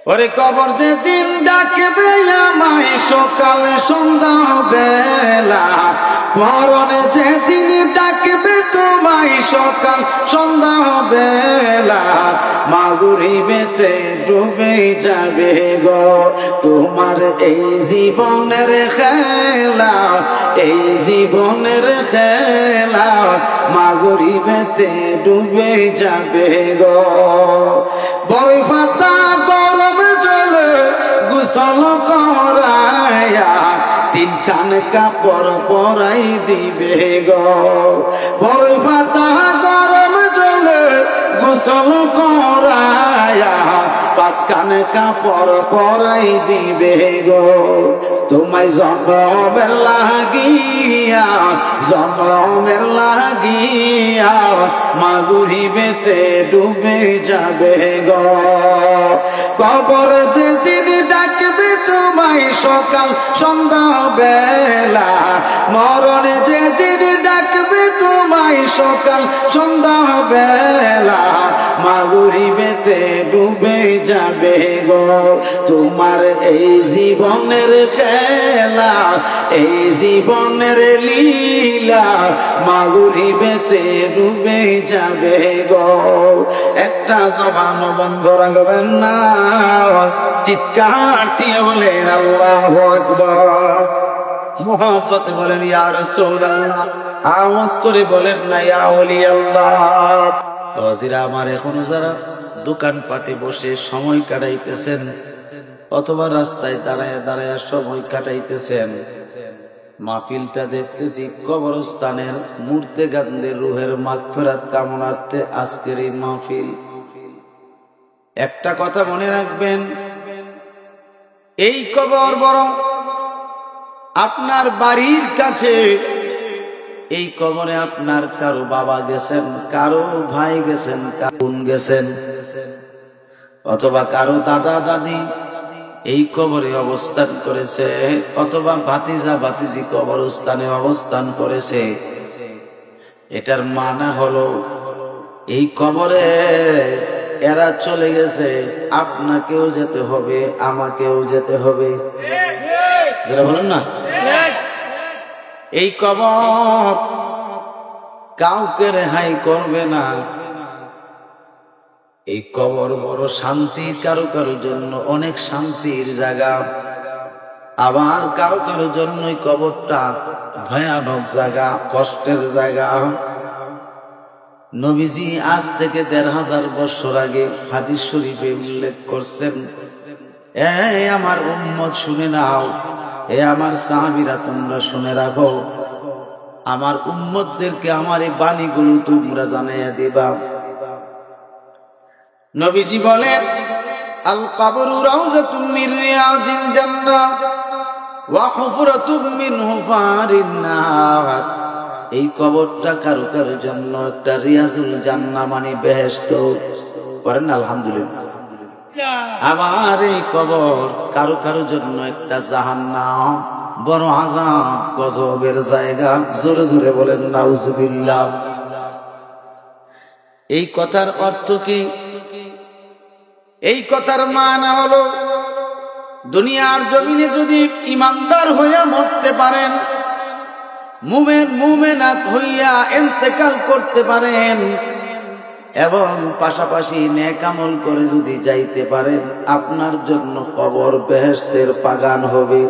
ওরে কবর যেদিন ডাকবে আমায় সকাল সন্ধ্যা বেলা, মরণে যেদিন ডাকবে তোমায় সকাল সন্ধ্যা বেলা, মাগরিবেতে ডুবে যাবে গো তোমার এই জীবনের খেলা, এই জীবনের খেলা, মাগরিবেতে ডুবে যাবে গো। বড় পাতা গরম জলে গোসল করায়া তিনখান কাপড় পরাই দিবে গো। বড় পাতা গরম জলে গোসল করায়া পাঁচখান কাপড় পরাই দিবে গো। তোমায় জন্মের লাগিয়া, জন্মের লাগিয়া, মাগরিবেতে ডুবে যাবে গো। কবর যেদিন ডাকবে তোমায় সকাল সন্ধ্যা বেলা, মরণে যেদিন ডাকবে তোমায় সকাল সন্ধ্যা বেলা, মাগরিবেতে ডুবে যাবে গো তোমার এই জীবনের খেলা, এই জীবনের লীলা, মাগরিবেতে ডুবে যাবে গো। একটা জবান বন্ধ রাখবেন না, চিৎকার দিয়ে বলেন আল্লাহু আকবার, মুহাব্বতে বলেন ইয়া রাসূলুল্লাহ, আওয়াজ করে বলেন না ইয়া ওলি আল্লাহ। বাজিরা আমার, এখনো যারা দোকান পাটে বসে সময় কাটাইতেছেন অথবা রাস্তায় দাঁড়ায় দাঁড়ায় সময় কাটাইতেছেন, মাহফিলটা দেখতেছি কবরস্থানের মূর্তে গান্ধীর রুহের মাগফিরাত কামনার্থে আজকের এই মাহফিল। একটা কথা মনে রাখবেন, এই কবর বরং আপনার বাড়ির কাছে, এই কবরে আপনার কারো বাবা গেছেন, কারো ভাই গেছেন, কারো বোন গেছেন, অথবা কারো দাদা দাদি এই কবরে অবস্থান করেছে, অথবা ভাতিজা ভাতিজি কবরস্থানে অবস্থান করেছে। এটার মানে হলো এই কবরে এরা চলে গেছে, আপনাকেও যেতে হবে, আমাকেও যেতে হবে। যারা বলেন না, এই কবর কাউকে রেহাই করবে না। এই কবর বড় শান্তি, কারো কারো জন্য অনেক শান্তির জায়গা, আবার কারো কারো জন্য এই কবরটা ভয়ানক জায়গা, কষ্টের জায়গা। নবীজি আজ থেকে ১৫০০ বছর আগে হাদিস শরীফে উল্লেখ করছেন, এই আমার উম্মত শুনে নাও, এ আমার সাহাবীরা তোমরা শুনে রাখো, আমার উম্মতদেরকে আমার এই বাণীগুলো তোমরা জানাইয়া দিবা। নবীজি বলেন, আল কবরু রাউযাতুম মির রিয়াজিল জান্নাহ ওয়া হুফরাতুম মিন হুফারিন নার। এই কবরটা কারো কারো জন্য একটা রিয়াজুল জান্নাহ, মানে বেহেশত। বলেন আলহামদুলিল্লাহ। আবার এই কবর কারো কারো জন্য একটা জাহান্নাম, বড় আযাব গজবের জায়গা। জোরে জোরে বলেন নাউজুবিল্লাহ। এই কথার অর্থ কি? এই কথার মানে হলো, দুনিয়ার জমিনে যদি ইমানদার হইয়া মরতে পারেন, মুমিন মুমিনাত হইয়া ইন্তেকাল করতে পারেন, এবং পাশাপাশি নেক আমল করে যদি যাইতে পারেন, আপনার জন্য কবর বেহেশতের বাগান হবে।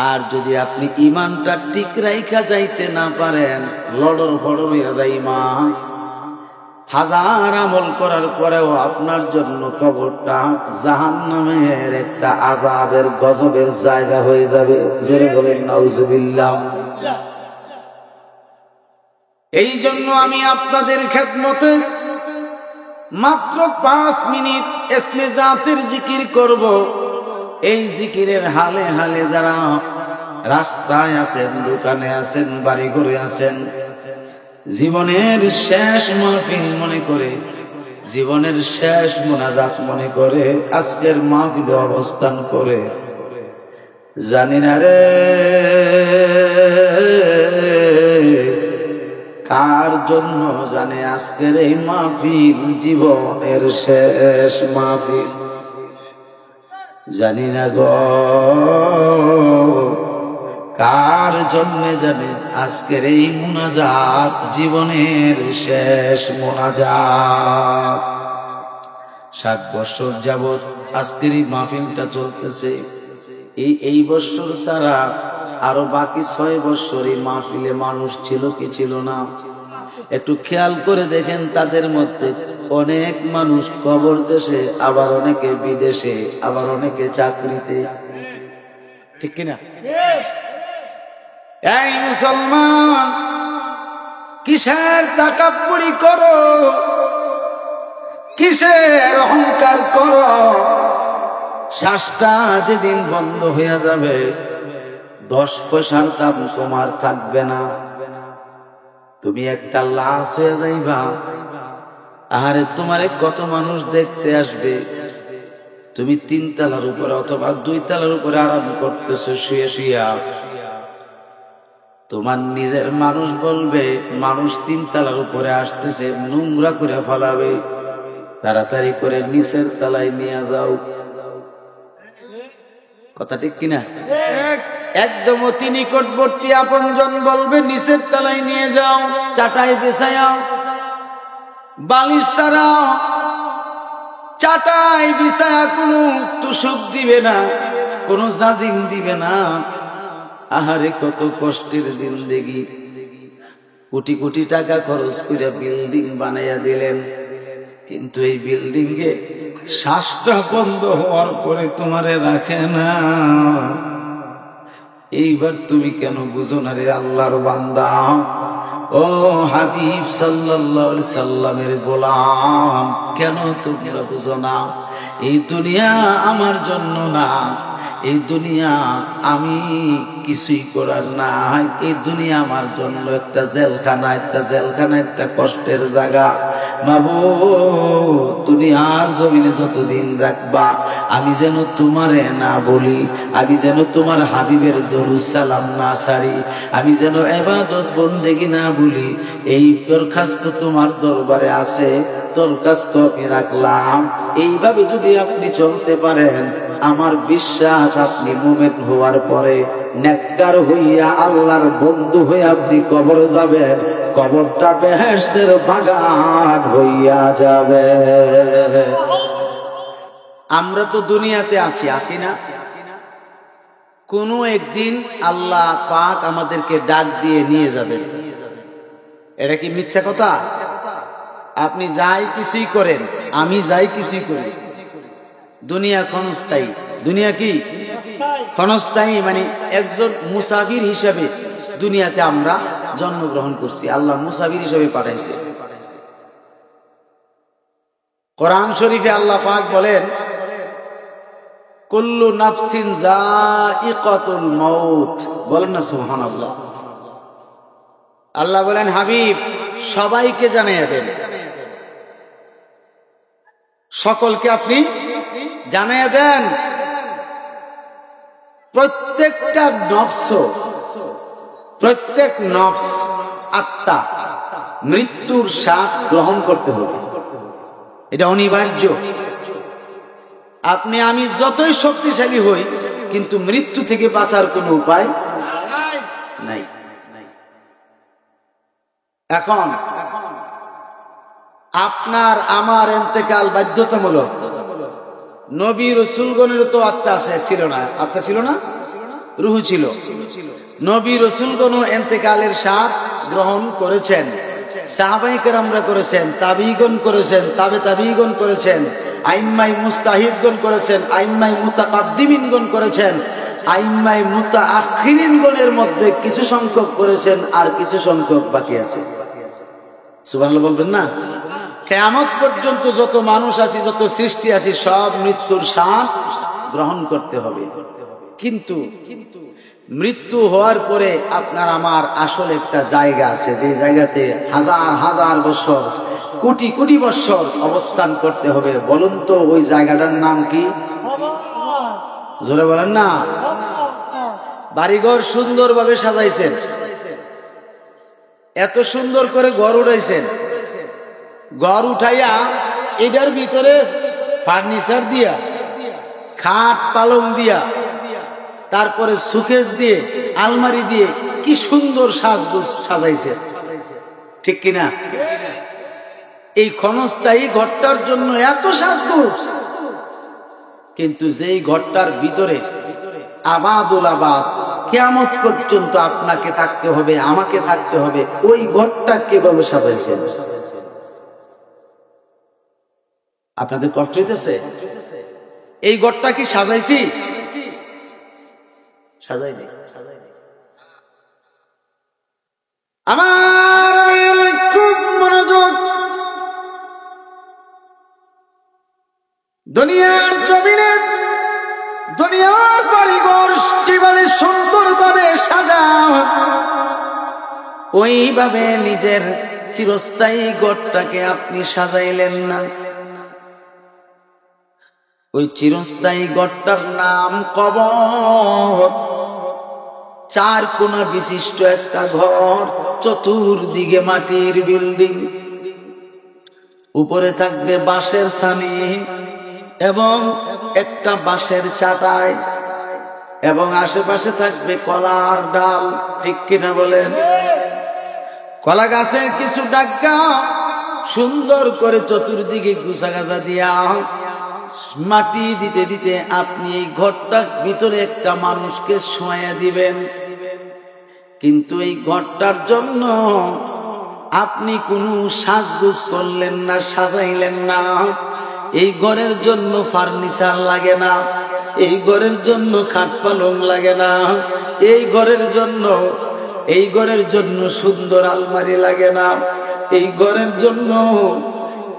আর যদি আপনি ইমানটা ঠিক রাইখা যাইতে না পারেন, লড়র ফড়র হইয়া যাইমা, হাজার আমল করার পরেও আপনার জন্য কবরটা জাহান্নামের একটা আযাবের গজবের জায়গা হয়ে যাবে। জোরে বলেন নাউজুবিল্লাহ। এই জন্য আমি আপনাদের খেদমতে মাত্র 5 মিনিট ইসমে জাতের জিকির করব। এই জিকিরের হালে হালে যারা রাস্তায় আছেন, দোকানে আছেন, বাড়ি ঘরে আছেন, জীবনের শেষ মাহফিল মনে করে, জীবনের শেষ মোনাজাত মনে করে আজকের মাহফিলে অবস্থান করে, জানি না রে কার জন্য জানে আজকের এই মাহফিল? জীবনের শেষ মাহফিল। জানি না গো কার জন্য জানে আজকের এই মুনাজাত? জীবনের শেষ মুনাজাত। 7 বছর যাবত আজকের এই মাহফিলটা চলতেছে। এই বছর ছাড়া আরো বাকি 6 বছর এই মাহফিলে মানুষ ছিল কি ছিল না? একটু খেয়াল করে দেখেন, তাদের মধ্যে অনেক মানুষ কবর দেশে, আবার অনেকে বিদেশে, আবার অনেকে চাকরিতে। ঠিক কিনা? এই মুসলমান, কিসের তাকাব্বুরি করো, কিসের অহংকার করো? শ্বাসটা যেদিন বন্ধ হয়ে যাবে 10 পয়সার দাম তোমার থাকবে না। তুমি একটা লাশ হয়ে যাইবা। আরে তোমারে কত মানুষ দেখতে আসবে। তুমি 3 তলার উপরে অথবা 2 তলার উপরে আরাম করতেছো শুয়ে শুয়া। তোমার নিজের মানুষ বলবে, মানুষ 3 তলার উপরে আসতেছে, নোংরা করে ফেলাবে, তাড়াতাড়ি করে নিচের তলায় নিয়ে যাও। কথা ঠিক কিনা? একদম অতি নিকটবর্তী আপনজন বলবে নিচের তলায় নিয়ে যাও, চাটাই বিছায়াও, বালিশ ছাড়াও, চাটাই বিছায়া কোনো তুষক দিবে না, কোনো জাজিম দিবে না। আহারে কত কষ্টের জিন্দেগি। কোটি কোটি টাকা খরচ করে বিল্ডিং বানাইয়া দিলেন, কিন্তু এই বিল্ডিং এ শ্বাসটা বন্ধ হওয়ার পরে তোমারে রাখে না। এইবার তুমি কেন বুঝো না রে আল্লাহর বান্দা? ও হাবিব সাল্লাল্লাহু আলাইহি সাল্লামের গোলাম, কেন তোমরা বুঝো না? এই দুনিয়া আমার জন্য না, এই দুনিয়া আমি কিছুই করার না। এই দুনিয়া আমার জন্য একটা জেলখানা, একটা কষ্টের জায়গা। মাবুদ, দুনিয়ার জমিনে যতদিন রাখবা, আমি যেন তোমারে না বলি, আমি যেন তোমার হাবিবের দরুদ সালাম না ছাড়ি, আমি যেন ইবাদত বন্দেগী না বলি। এই দরখাস্ত তোমার দরবারে আছে, দরখাস্ত আমি রাখলাম। এইভাবে যদি আপনি চলতে পারেন, আমার বিশ্বাস আপনি মুমিন হওয়ার পরে নেককার হইয়া আল্লাহর বন্ধু হয়ে আপনি কবরে যাবেন, কবরটা বেহেশতের বাগান হইয়া যাবে। আমরা তো দুনিয়াতে আছি না? কোনো একদিন আল্লাহ পাক আমাদেরকে ডাক দিয়ে নিয়ে যাবেন। এটা কি মিথ্যা কথা? আপনি যাই কিছুই করেন, আমি যাই কিছুই করি, দুনিয়া ক্ষণস্থায়ী। দুনিয়া কি ক্ষণস্থায়ী? মানে একজন মুসাফির হিসাবে দুনিয়াতে আমরা জন্মগ্রহণ করছি, আল্লাহ মুসাফির হিসাবে পাঠাইছে। কোরআন শরীফে আল্লাহ পাক বলেন, কুল্লু নাফসিন যায়িকাতুল মাউত। বলেন না সুবহানাল্লাহ। আল্লাহ বলেন, হাবিব সবাইকে জানিয়ে দেন, সকলকে আপনি জানিয়ে দেন, প্রত্যেকটা নফস, প্রত্যেক নফস, আত্মা মৃত্যুর স্বাদ গ্রহণ করতে হবে। এটা অনিবার্য। আপনি আমি যতই শক্তিশালী হই, কিন্তু মৃত্যু থেকে বাঁচার কোনো উপায় নাই। এখন আপনার আমার ইন্তেকাল বাধ্যতামূলক। নবী রাসূলগণের তো আত্মা আছে, ছিল না? আত্মা ছিল না, রূহ ছিল। নবী রাসূলগণ ইন্তেকালের স্বাদ গ্রহণ করেছেন, সাহাবায়ে কেরামরা করেছেন, তাবিঈগণ করেছেন, তাবে তাবিঈগণ করেছেন, আইম্মায়ে মুস্তাহিদগণ করেছেন, আইম্মায়ে মুতাকাদ্দিমিনগণ করেছেন, আইম্মায়ে মুতাআখিরিনগণের মধ্যে কিছু সংখ্যক করেছেন, আর কিছু সংখ্যক বাকি আছে। সুবহানাল্লাহ বলবেন না? কিয়ামত পর্যন্ত যত মানুষ আছে, যত সৃষ্টি আছে, সব মৃত্যুর স্বাদ গ্রহণ করতে হবে। কিন্তু মৃত্যু হওয়ার পরে আপনার আমার আসল একটা জায়গা আছে, যে জায়গাতে হাজার হাজার বছর, কোটি কোটি বছর অবস্থান করতে হবে। বলুন তো ওই জায়গাটার নাম কি? জোরে বলেন না। বাড়িঘর সুন্দরভাবে সাজাইছেন, এত সুন্দর করে ঘর উঠাইছেন, ঘর উঠাইয়া এটার ভিতরে ফার্নিচার দিয়া, খাট পালং দিয়া, তারপরে সুকেস দিয়ে, আলমারি দিয়ে কি সুন্দর সাজগোজ সাজাইছে, ঠিক কিনা? এই ক্ষণস্থায়ী ঘরটার জন্য এত সাজগোজ, কিন্তু যেই ঘরটার ভিতরে আবাদুল আবাদ কিয়ামত পর্যন্ত আপনাকে থাকতে হবে, আমাকে থাকতে হবে, ওই ঘরটা কিভাবে সাজাইছেন? আপনাদের কষ্ট হইতেছে? এই ঘরটা কি সাজাইছি? সাজাইনি। আমার খুব মনোযোগ, দুনিয়ার জমিনে দুনিয়ার বাড়িঘর যেভাবে সুন্দরভাবে সাজাও, ওইভাবে নিজের চিরস্থায়ী ঘরটাকে আপনি সাজাইলেন না। ওই চিরস্থায়ী ঘরটার নাম কবর। চার কোণা বিশিষ্ট একটা ঘর, চতুর্দিকে মাটির বিল্ডিং, উপরে থাকবে বাঁশের ছানি এবং একটা বাঁশের চাটাই, এবং আশেপাশে থাকবে কলার ডাল, ঠিক কিনা বলেন? কলা গাছের কিছু ডাক্কা সুন্দর করে চতুর্দিকে গুছা গাছা দিয়া মাটি দিতে দিতে আপনি এই ঘরটার ভিতরে একটা মানুষকে শোয়া দিবেন। কিন্তু এই ঘরটার জন্য আপনি কোনো সাজগোজ করলেন না, সাজাইলেন না। এই ঘরের জন্য ফার্নিচার লাগে না, এই ঘরের জন্য খাট পালং লাগে না, এই ঘরের জন্য সুন্দর আলমারি লাগে না, এই ঘরের জন্য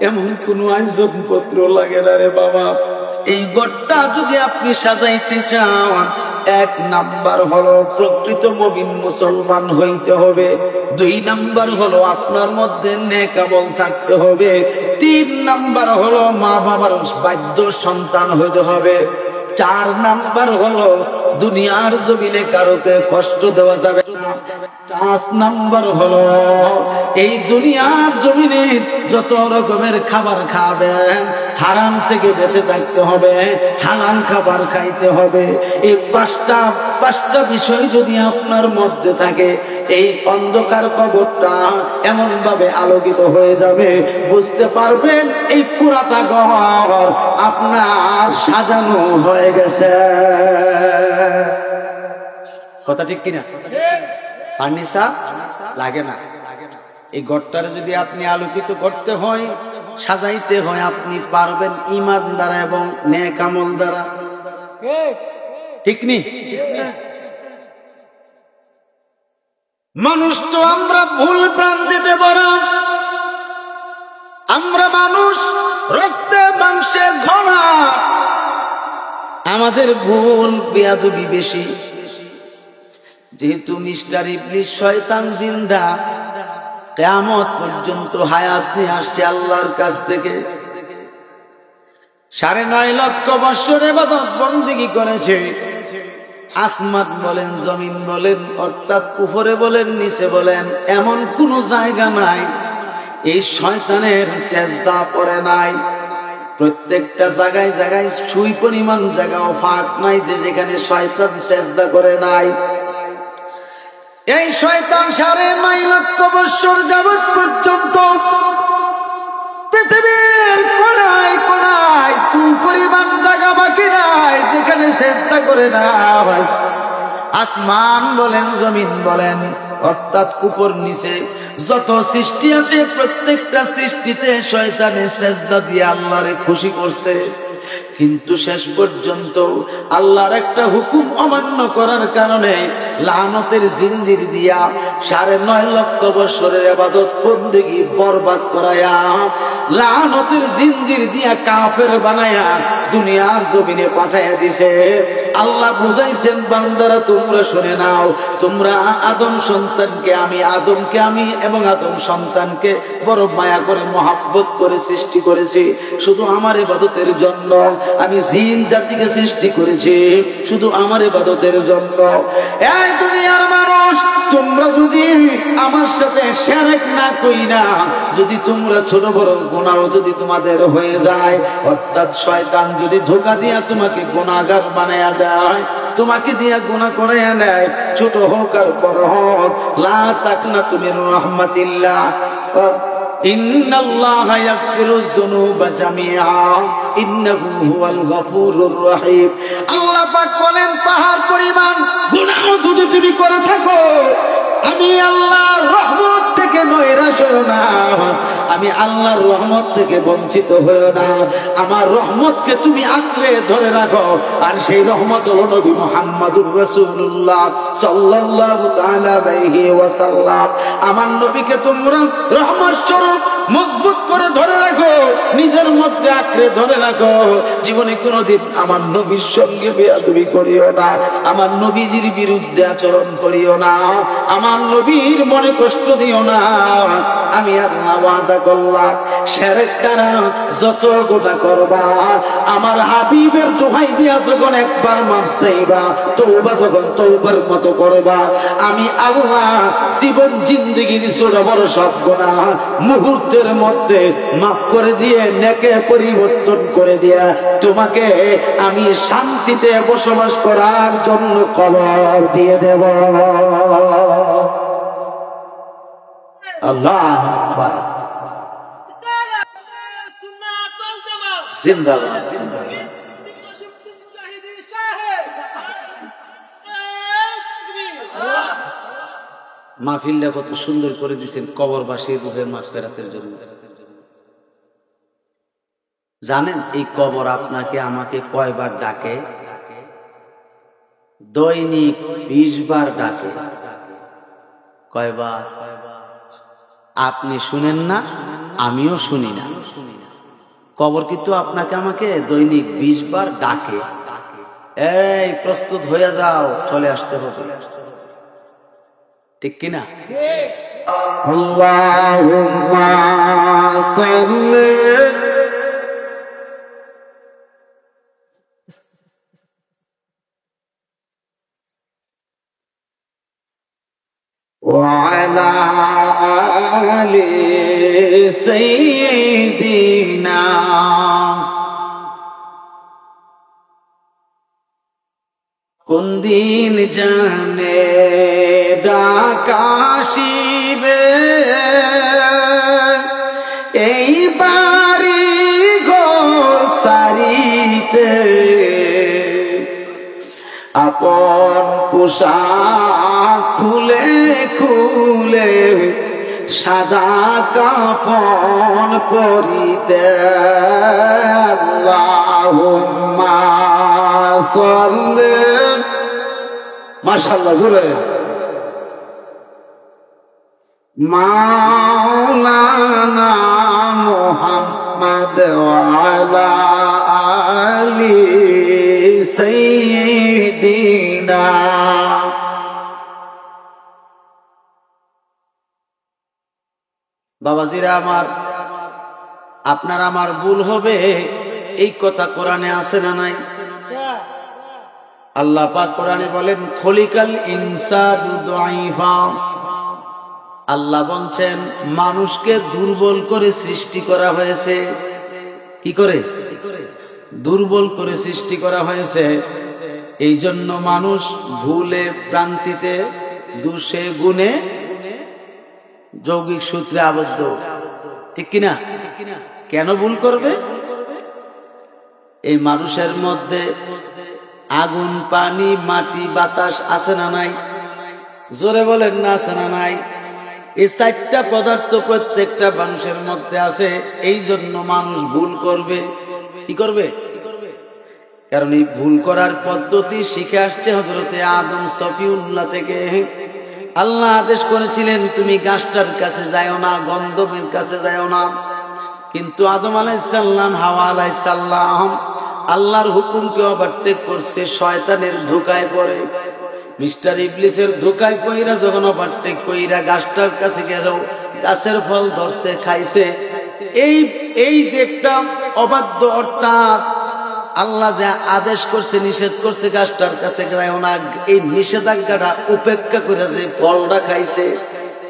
এমন কোন আয়োজনপত্র লাগে না রে বাবা। এই ঘরটা যদি আপনি সাজাইতে চান, এক নাম্বার হলো প্রকৃত মুমিন মুসলমান হইতে হবে, দুই নাম্বার হলো আপনার মধ্যে নেক আমল থাকতে হবে, তিন নাম্বার হলো মা বাবার বাধ্য সন্তান হইতে হবে, চার নাম্বার হলো দুনিয়ার জমিনে কারোকে কষ্ট দেওয়া যাবে না, পাঁচ নাম্বার হলো এই দুনিয়ার জমিনে যত রকমের খাবার খাবেন হারাম থেকে বেঁচে থাকতে হবে, হালাল খাবার খাইতে হবে। এই পাঁচটা বিষয় যদি আপনার মধ্যে থাকে, এই অন্ধকার কবরটা এমন ভাবে আলোকিত হয়ে যাবে, বুঝতে পারবেন এই পুরাটা ঘর আপনার সাজানো হয়ে গেছে। কথা ঠিক কিনা? ফার্নিচার লাগে না। এই ঘরটারে যদি আপনি আলোকিত করতে হয়, সাজাইতে হয়, আপনি পারবেন ঈমান দ্বারা এবং নেক আমল দ্বারা, ঠিক নি? মানুষ তো আমরা ভুল ভ্রান্তিতে ভরা, আমরা মানুষ রক্তে মাংসে ঘোরা, আমাদের ভুল বেয়াদবি বেশি। যেহেতু মিস্টার ইবলিস শয়তান জিন্দা, কিয়ামত পর্যন্ত হায়াত নিয়ে আসছে আল্লাহর কাছ থেকে, 9.5 লক্ষ বছর ইবাদত বন্দেগী করেছে। আসমান বলেন, জমিন বলেন, অর্থাৎ উপরে বলেন, নিচে বলেন, এমন কোন জায়গা নাই এই শয়তানের সেজদা করে নাই। প্রত্যেকটা জায়গায় জায়গায় সুই পরিমাণ জায়গাও ফাঁক নাই যে যেখানে শয়তান সেজদা করে নাই। এই শয়তান 9.5 লক্ষ বছর যাবৎ পর্যন্ত পৃথিবীর কোনায় কোনায় সুই পরিমাণ জায়গা বাকি নাই যেখানে সেজদা করে নাই। আসমান বলেন, জমিন বলেন, অর্থাৎ উপর নিচে যত সৃষ্টি আছে প্রত্যেকটা সৃষ্টিতে শয়তানে সেজদা দিয়ে আল্লাহরে খুশি করছে। কিন্তু শেষ পর্যন্ত আল্লাহর একটা হুকুম অমান্য করার কারণে লানতের জিনজির দিয়া 9.5 লক্ষ বছরের ইবাদত বন্দেগী বরবাদ করায়া, লানতের জিনজির দিয়া কাফের বানায়া দুনিয়ার জমিনে পাঠাইয়া দিছে। আল্লাহ বুঝাইছেন, বান্দারা তোমরা শুনে নাও, তোমরা আদম সন্তানকে আমি এবং আদম সন্তানকে বড় মায়া করে মহাব্বত করে সৃষ্টি করেছি শুধু আমার ইবাদতের জন্য। আমি জিন জাতিকে সৃষ্টি করেছি শুধু আমার ইবাদতের জন্য। এই দুনিয়ার মানুষ তোমরা যদি আমার সাথে শিরক না কইরা যদি তোমরা ছোট বড় গুনাহও যদি তোমাদের হয়ে যায়, অর্থাৎ শয়তান যদি ধোঁকা দিয়া তোমাকে গুনাহগার বানায়া দেয়, তোমাকে দিয়া গুনাহ করাইয়া নেয়, ছোট হোক আর বড় হোক, লা তাকনাতু মির রাহমাতিল্লাহ, ইন্নাল্লাহা ইয়াগফিরুয যুনুবা জামিআ ইন্নাহু হুয়াল গফুরুর রহিম। আল্লাহ পাক বলেন, পাহাড় পরিমাণ গুনাহ যদি তুমি করে থাকো, আমি আল্লাহর রহমত থেকে নৈরাশ হও না, আমি আল্লাহর রহমত থেকে বঞ্চিত হও না, আমার রহমতকে তুমি আঁকড়ে ধরে রাখো। আর সেই রহমত হলো নবী মুহাম্মদুর রাসূলুল্লাহ সাল্লাল্লাহু তাআলা আলাইহি ওয়াসাল্লাম। আমার নবীকে তোমরা রহমত স্বরূপ মজবুত করে ধরে রাখো, নিজের মধ্যে আঁকড়ে ধরে রাখো। জীবনে কোনোদিন আমার নবীর সঙ্গে বেয়াদবি করিও না, আমার নবীজির বিরুদ্ধে আচরণ করিও না, আমার নবীর মনে কষ্ট দিও না। আমি আল্লাহ ওয়াদা করলাম, শিরক ছাড়া যত গুনাহ করবা, আমার হাবিবের দোহাই দিয়া যখন একবার মাফ চাইবা, তওবা যখন তওবার মতো করবা, আমি আল্লাহ জীবন জিন্দেগির ছোট বড় সব গুনাহ মুহূর্তের মধ্যে মাফ করে দিয়ে নেকে পরিবর্তন করে দিয়া তোমাকে আমি শান্তিতে বসবাস করার জন্য কবর দিয়ে দেব। আল্লাহ আকবার, জিন্দাবাদ জিন্দাবাদ। মাহফিলটা কত সুন্দর করে দিচ্ছেন কবরবাসীর রূহে মাগফিরাতের জন্য। জানেন এই কবর আপনাকে আমাকে কয়বার ডাকে? দৈনিক 20 বার ডাকে। কয়বার? আপনি শুনেন না, আমিও শুনি না। কবর কিন্তু আপনাকে আমাকে দৈনিক 20 বার ডাকে, এই প্রস্তুত হয়ে যাও, চলে আসতে হবে। ঠিক কিনা? আল্লাহুম্মা সাল্লি ওয়া আলা আলি সাইয়্যিদিনা। কোন দিন জানে ডাকাশিবে, এই বাড়ি ঘর সারিতে আপন পোশাক খুলে খুলে সাদা কাফন পরিতে। আল্লাহুম্মা সাল্লি, মাশাআল্লাহ জোরে, মাওলানা মুহাম্মদ ওয়া আলা আলি সাইয়্যিদিনা। বাবাজিরা আমার, আপনার আমার ভুল হবে, এই কথা কোরআনে আছে না নাই? আল্লাহ পাক কোরআনে বলেন, খলিকাল ইনসানু দাঈফা। আল্লাহ বলছেন মানুষকে দুর্বল করে সৃষ্টি করা হয়েছে। কি করে? দুর্বল করে সৃষ্টি করা হয়েছে। এই জন্য মানুষ ভুলে ভ্রান্তিতে দোষে গুণে যৌগিক সূত্রে আবদ্ধ। ঠিক কিনা? কেন ভুল করবে? এই মানুষের মধ্যে আগুন, পানি, মাটি, বাতাস আছে না নাই? জোরে বলেন না, আছে না নাই? এই 4টা পদার্থ প্রত্যেকটা মানুষের মধ্যে আছে। এই জন্য মানুষ ভুল করবে। কি করবে? কারণ এই ভুল করার পদ্ধতি শিখে আসছে হযরতে আদম সফিউল্লাহ থেকে। আল্লাহ আদেশ করেছিলেন তুমি গাছটার কাছে যাও না, গন্ধমের কাছে যাও না। কিন্তু আদম আলাইহিস সালাম, হাওয়া আলাইহিস সালাম আল্লাহর হুকুমকে ওভারটেক করছে, শয়তানের ধোঁকায় পড়ে, মিস্টার ইবলিসের ধোঁকায় পইরা যখন ওভারটেক কইরা গাছটার কাছে গেল, গাছের ফল ধরছে, খাইছে। এই যে একটা অবাধ্য, অর্থাৎ আল্লাহ যে আদেশ করছে, নিষেধ করছে, গাছটার কাছে যায় না, এই নিষেধাজ্ঞাটা উপেক্ষা করে যে ফলটা খাইছে,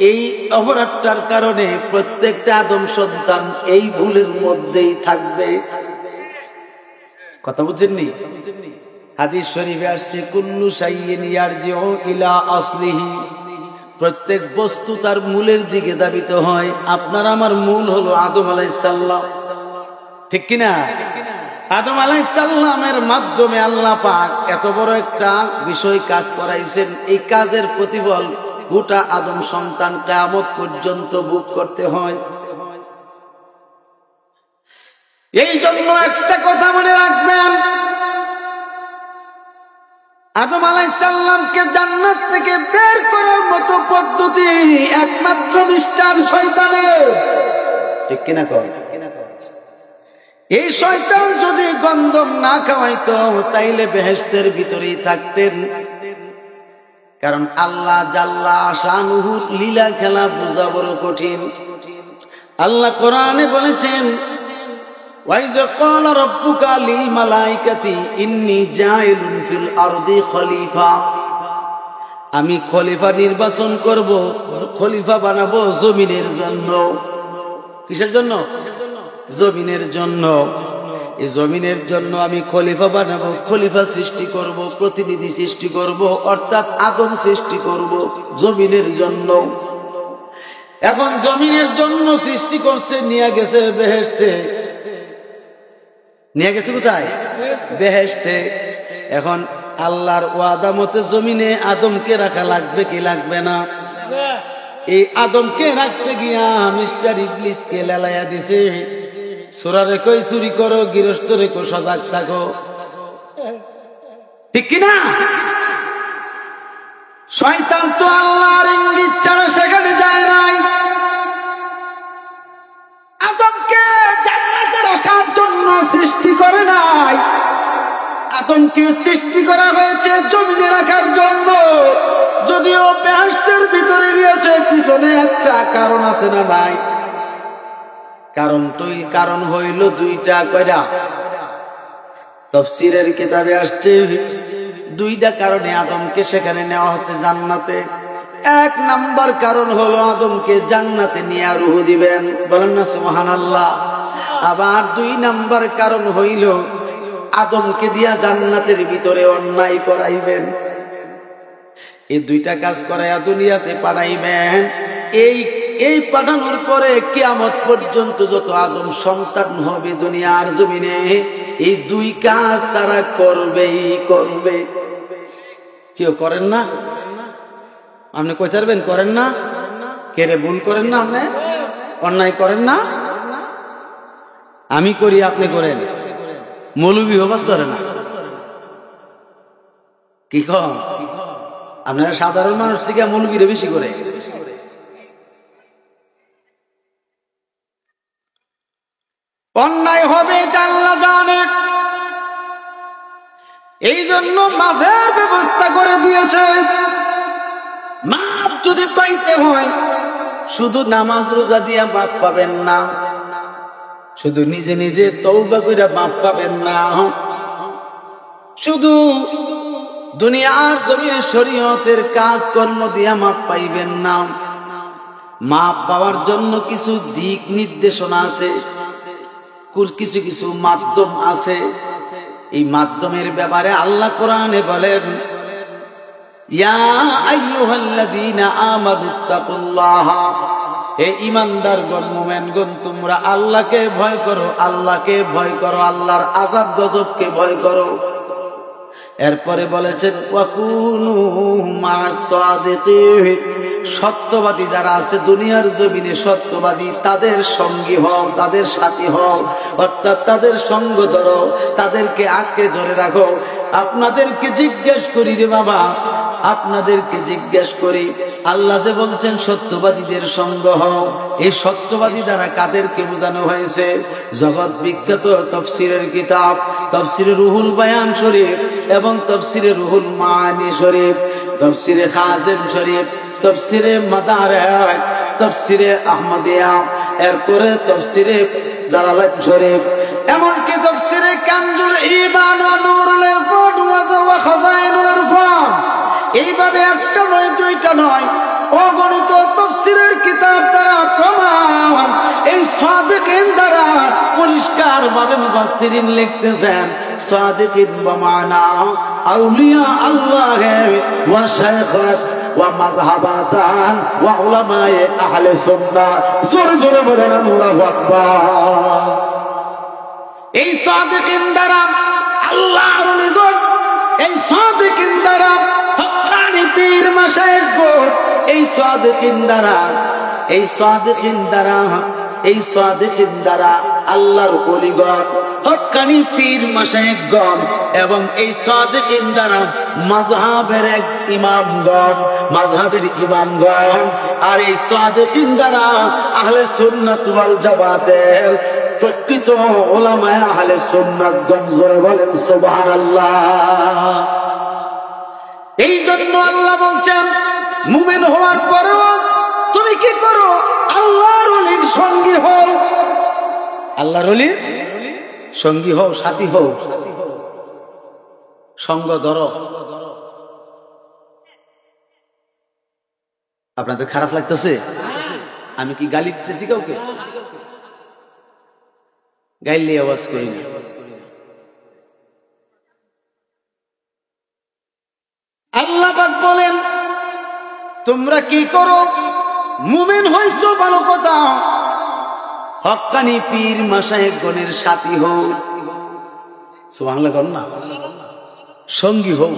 এই অপরাধটার কারণে প্রত্যেকটা আদম সন্তান এই ভুলের মধ্যেই থাকবে। কথা বুঝছেননি? হাদিস শরীফে আসছে, কুল্লু শাইইন ইয়ারজিউ ইলা আসলিহি, প্রত্যেক বস্তু তার মূলের দিকে ধাবিত হয়। আপনার আমার মূল হলো আদম আলাইহিস সালাম, ঠিক কিনা? আদম আলাইহিস সালামের মাধ্যমে আল্লাহ পাক এত বড় একটা বিষয় কাজ করাইছেন, এই কাজের প্রতিফল গোটা আদম সন্তান কিয়ামত পর্যন্ত ভোগ করতে হয়। এই জন্য একটা কথা মনে রাখবেন, আদম আলাইহিস সালামকে জান্নাত থেকে বের করার মতো পদ্ধতি একমাত্র মিস্টার শয়তানের, ঠিক কিনা কর? এই শয়তান যদি গন্ধম না খাওয়াইতো তাইলে বেহেশতের ভিতরেই থাকতেন। কারণ আল্লাহ জাল্লা শানুহুর লীলা খেলা বোঝা বড় কঠিন। আল্লাহ কোরআনে বলেছেন, ওয়াইজ ক্বালা রাব্বুকা লিল মালাইকাতি ইন্নী জাইলুন ফিল আরদি খলিফা, আমি খলিফা নির্বাচন করব, খলিফা বানাবো জমিনের জন্য। কিসের জন্য? জমিনের জন্য। এই জমিনের জন্য আমি খলিফা বানাবো, খলিফা সৃষ্টি করব, প্রতিনিধি সৃষ্টি করব, অর্থাৎ আদম সৃষ্টি করব জমিনের জন্য। এখন জমিনের জন্য সৃষ্টি করছে, নিয়ে গেছে বেহেশতে। নিয়ে গেছে কোথায়? বেহেশতে। এখন আল্লাহর ওয়াদা মতে জমিনে আদমকে রাখা লাগবে কি লাগবে না? এই আদমকে রাখতে গিয়া মিস্টার ইবলিসকে লেলাইয়া দিছে, সূরারে কই চুরি করো, গৃহস্থরে কই সজাগ থাকো, ঠিক কিনা? শয়তান তো আল্লাহর ইঙ্গিত ছাড়া সেখানে যায় নাই। আদমকে জান্নাতে রাখার জন্য সৃষ্টি করে নাই, আদমকে সৃষ্টি করা হয়েছে জমিনে রাখার জন্য। যদিও বেহেশতের ভিতরে নিয়েছে, পিছনে একটা কারণ আছে না নাই? কারণ হইল দুইটা। কয়টা? তাফসীরের কিতাবে আসছে দুইটা কারণে আদমকে সেখানে নেওয়া হচ্ছে জান্নাতে। এক নাম্বার কারণ হলো আদমকে জান্নাতে নিয়ে রূহ দিবেন, বলেন না সুবহানাল্লাহ। আবার দুই নাম্বার কারণ হইল আদমকে দিয়া জান্নাতের ভিতরে অন্যায় করাইবেন। এই দুইটা কাজ করাইয়া দুনিয়াতে পাঠাইবেন। এই পাঠানোর পরে কিয়ামত পর্যন্ত যত আদম সন্তান হবে দুনিয়ার জমিনে, এই দুই কাজ তারা করবেই করবে। কেউ করেন না? আপনি কই পারবেন? করেন না? কেরে ভুল করেন না? আপনি অন্যায় করেন না? আমি করি, আপনি করেন, মৌলবী হবাস করে না। কি কম? আপনারা সাধারণ মানুষ থেকে মৌলবীরে বেশি করে। অন্যায় হবে এটা আল্লাহ জানে, এই জন্য মাফের ব্যবস্থা করে দিয়েছে। মাফ যদি পাইতে হয় শুধু নামাজ রোজা দিয়া মাফ পাবেন না, শুধু নিজে নিজে তওবা কইরা মাফ পাবেন না, শুধু দুনিয়ার জমিনে শরীয়তের কাজ কর্ম দিয়া মাফ পাইবেন না। মাফ পাওয়ার জন্য কিছু দিক নির্দেশনা আছে, কিছু কিছু মাধ্যম আছে। এই মাধ্যমের ব্যাপারে আল্লাহ কোরআনে বলেন, ইয়া আইয়ুহাল্লাযীনা আমানুত্তাকুল্লাহ, হে ঈমানদারগণ, মুমিনগণ, তোমরা আল্লাহকে ভয় করো, আল্লাহকে ভয় করো, আল্লাহর আযাব গজবকে ভয় করো। এরপরে বলেছেন ওয়াকুনু মা'আস সাদিকিন, সত্যবাদী যারা আছে দুনিয়ার জমিনে সত্যবাদী, তাদের সঙ্গী হও, তাদের সাথী হও, অর্থাৎ তাদের সঙ্গ ধরো, তাদেরকে আঁকড়ে ধরে রাখো। আপনাদেরকে জিজ্ঞেস করি রে বাবা, আপনাদেরকে জিজ্ঞেস করি, আল্লাহ যে বলছেন সত্যবাদীদের সঙ্গ হও, এই সত্যবাদী দ্বারা কাদেরকে বোঝানো হয়েছে? জগৎ বিখ্যাত তাফসীরের কিতাব তাফসীরে রুহুল বায়ান শরীফ এবং তাফসীরে রুহুল মাআনি শরীফ, তাফসীরে খাজিম শরীফ, তাফসীরে মাদারিক, তাফসীরে আহমদিয়া, এরপরে তাফসীরে জালালাইন শরীফ, এমনকি তাফসীরে কানজুল ঈমান ওয়া নূরুল ইরফান ওয়া খাযাইনুল ইরফান, এইভাবে একটা নয় দুইটা নয়, অগণিত তাফসীরের কিতাব দ্বারা প্রমাণ, এই সাদিকিন দ্বারা পরিষ্কার ভাবে মুফাসসিরিন লিখতেছেন সাদিকিন বমানা আউলিয়া আল্লাহ ওয়া শাইখাত ওয়া মাযহাবাতান ওয়া উলামায়ে আহলে সুন্নাহ। জোরে জোরে বলেন আল্লাহু আকবার। এই সাদিকিন দ্বারা আল্লাহর ওলিগণ, এই সাদিকিন দ্বারা হক্কানি পীর মাশায়েখগণ, এই সাদিকিন দ্বারা, এই সাদিকিন দ্বারা, এই সাদিকিন দ্বারা আল্লাহর ওলিগণ, হক্কানি পীর মাশায়েখগণ এবং এই সাদিকিন দ্বারা মাযহাবের এক ইমামগণ, মাযহাবের ইমামগণ, আর এই সাদিকিন দ্বারা আহলে সুন্নাত ওয়াল জামাতের প্রকৃত উলামায়ে আহলে সুন্নাতগণ। জোরে বলেন সুবহানাল্লাহ। এই জন্য আল্লাহ বলছেন মুমিন হওয়ার পরেও তুমি কি করো? আল্লাহর ওলির সঙ্গী হও, আল্লাহর ওলির সঙ্গী হও, সাথী হও, সঙ্গ ধরো। আপনাদের খারাপ লাগতেছে? আমি কি গালি দিতেছি কাউকে? গাইলে আওয়াজ করি না। আল্লাহ পাক বলেন তোমরা কি করো? মুমিন হইছো ভালো কথা, হক্কানি পীর মাশায়েখগণের সাথী হও, সুবহানাল্লাহ কর না, সঙ্গী হও,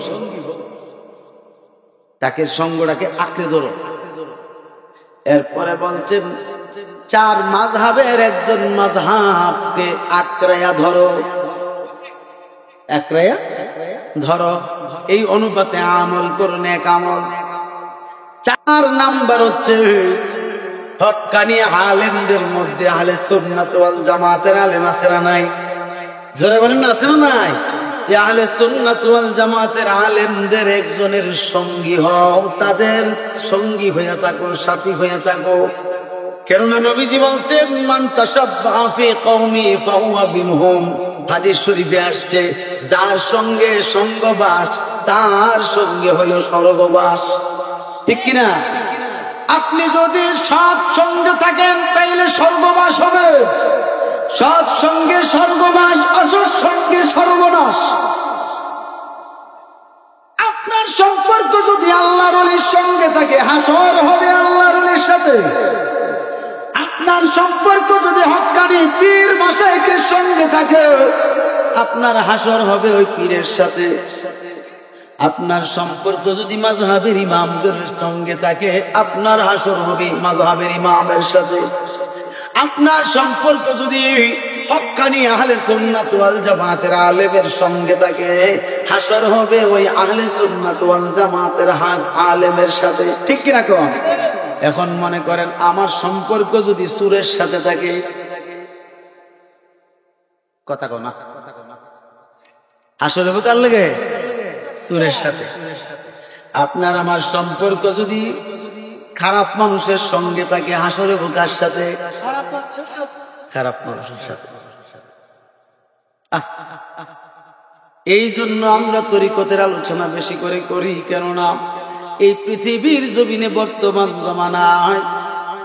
তাকে সঙ্গটাকে আঁকড়ে ধরো। এরপরে বলছেন চার মাযহাবের একজন মাযহাবকে আঁকড়ায়া ধরো, আঁকড়ায়া ধরো, এই অনুপাতে আমল করো, নেক আমল। 4 নাম্বার হচ্ছে হক্কানি আলেমদের মধ্যে আহলে সুন্নাত ওয়াল জামাতের আলেম আছে না নাই? জোরে বলেন না, আছে না নাই? এই আহলে সুন্নাত ওয়াল জামাতের আলেমদের একজনের সঙ্গী হও, তাদের সঙ্গী হয়ে থাকো, সাথী হয়ে থাকো। কেননা নবীজি বলছেন মান তাশাব্বাহা ফি কওমি ফাহুয়া বিনহুম, হাদিস শরীফে আসছে যার সঙ্গে সঙ্গবাস তার সঙ্গে হলো স্বর্গবাস। ঠিক কিনা? আপনি যদি সৎ সঙ্গে থাকেন তাইলে স্বর্গবাস হবে, সৎ সঙ্গে স্বর্গবাস, অসৎ সঙ্গে সর্বনাশ। আপনার সম্পর্ক যদি আল্লাহর ওলির সঙ্গে থাকে হাসর হবে আল্লাহর ওলির সাথে। আপনার সম্পর্ক যদি হক্কানি পীর মাশায়েখের সঙ্গে থাকে আপনার হাসর হবে ওই পীরের সাথে। আপনার সম্পর্ক যদি মাযহাবের ইমামদের সঙ্গে থাকে আপনার হাসর হবে মাযহাবের ইমামের সাথে। আপনার সম্পর্ক যদি হক্কানি আহলে সুন্নাত ওয়াল জামাতের আলেমের সঙ্গে থাকে হাসর হবে ওই আহলে সুন্নাত ওয়াল জামাতের হক আলেমের সাথে। ঠিক কি না? কোন এখন মনে করেন আমার সম্পর্ক যদি সুরের সাথে থাকে, কথা কও না, হাসর হবে কার লাগে? সুরের সাথে। আপনার আমার সম্পর্ক যদি খারাপ মানুষের সঙ্গে থাকে হাসর হবে কার সাথে? খারাপ মানুষের সাথে। এই জন্য আমরা তরিকতের আলোচনা বেশি করে করি, কেননা এই পৃথিবীর জমিনে বর্তমান জামানায়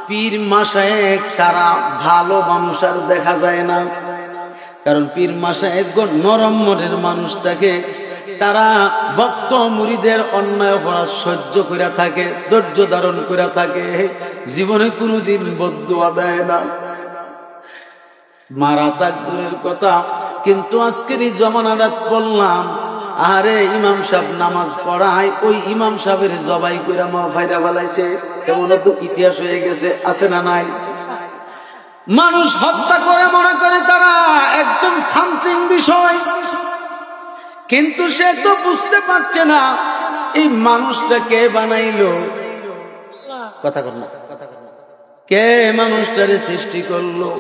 পীর মাশায়েখ ছাড়া ভালো মানুষ আর দেখা যায় না। কারণ পীর মাশায়েখগণ নরম মনের মানুষটাকে, তারা ভক্ত মুরিদের অন্যায় অপরাধ সহ্য করে থাকে, ধৈর্য ধারণ করে থাকে, জীবনে কোনোদিন বদদুয়া দেয় না, মারা তাক দূরের কথা। কিন্তু আজকের এই জমানাটা বললাম, আরে ইমাম সাহেব নামাজ পড়ায়, ওই ইমাম সাহেবের জবাই কইরা মা ফাইরা বালাইছে, এমন তো ইতিহাস হয়ে গেছে, আছে না নাই? মানুষ হত্যা করে মনে করে তারা একদম সামথিং বিষয়, কিন্তু সে তো বুঝতে পারছে না এই মানুষটা কে বানাইলো। কথা কর না, কে মানুষটারে সৃষ্টি করলো?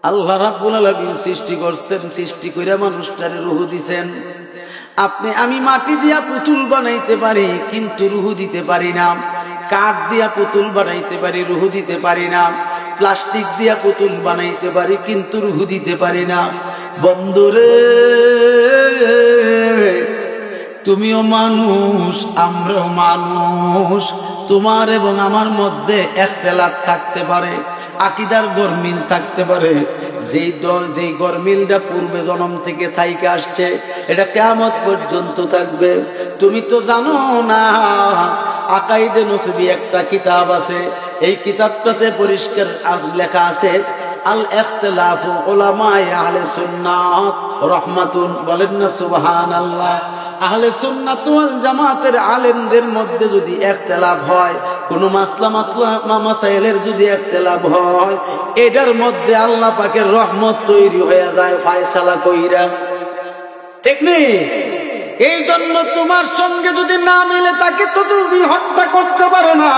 আল্লাহ রাব্বুল আলামিন সৃষ্টি করছেন, সৃষ্টি কইরা মানুষটারে রূহ দিছেন। আপনি আমি মাটি দিয়া পুতুল বানাইতে পারি কিন্তু রূহ দিতে পারি না, কাঠ দিয়া পুতুল বানাইতে পারি রূহ দিতে পারি না, প্লাস্টিক দিয়া পুতুল বানাইতে পারি কিন্তু রূহ দিতে পারি না। বন্ধুরে তুমিও মানুষ, আমরাও মানুষ। তোমার এবং আমার মধ্যে ইখতিলাফ থাকতে পারে, আকীদার গরমিল থাকতে পারে। যেই গরমিলটা পূর্বে জন্ম থেকে থাইকে আসছে, এটা কিয়ামত পর্যন্ত থাকবে। তুমি তো জানো না, আকাইদে নসবী একটা কিতাব আছে, এই কিতাবটাতে পরিষ্কার লেখা আছে আল ইখতিলাফু উলামায়ে আহলে সুন্নাত রাহমাতুন, বলেন না সুবহানাল্লাহ। আহলে সুন্নাত ওয়াল জামাতের আলেমদের মধ্যে যদি ইখতিলাফ হয়, কোন মাসাইলের যদি ইখতিলাফ হয়, এটার মধ্যে আল্লাহ পাকের রহমত তৈরি হয়ে যায় ফয়সালা কইরা, ঠিক নেই? এই জন্য তোমার সঙ্গে যদি না মিলে তাকে তো তুমি হত্যা করতে পারো না।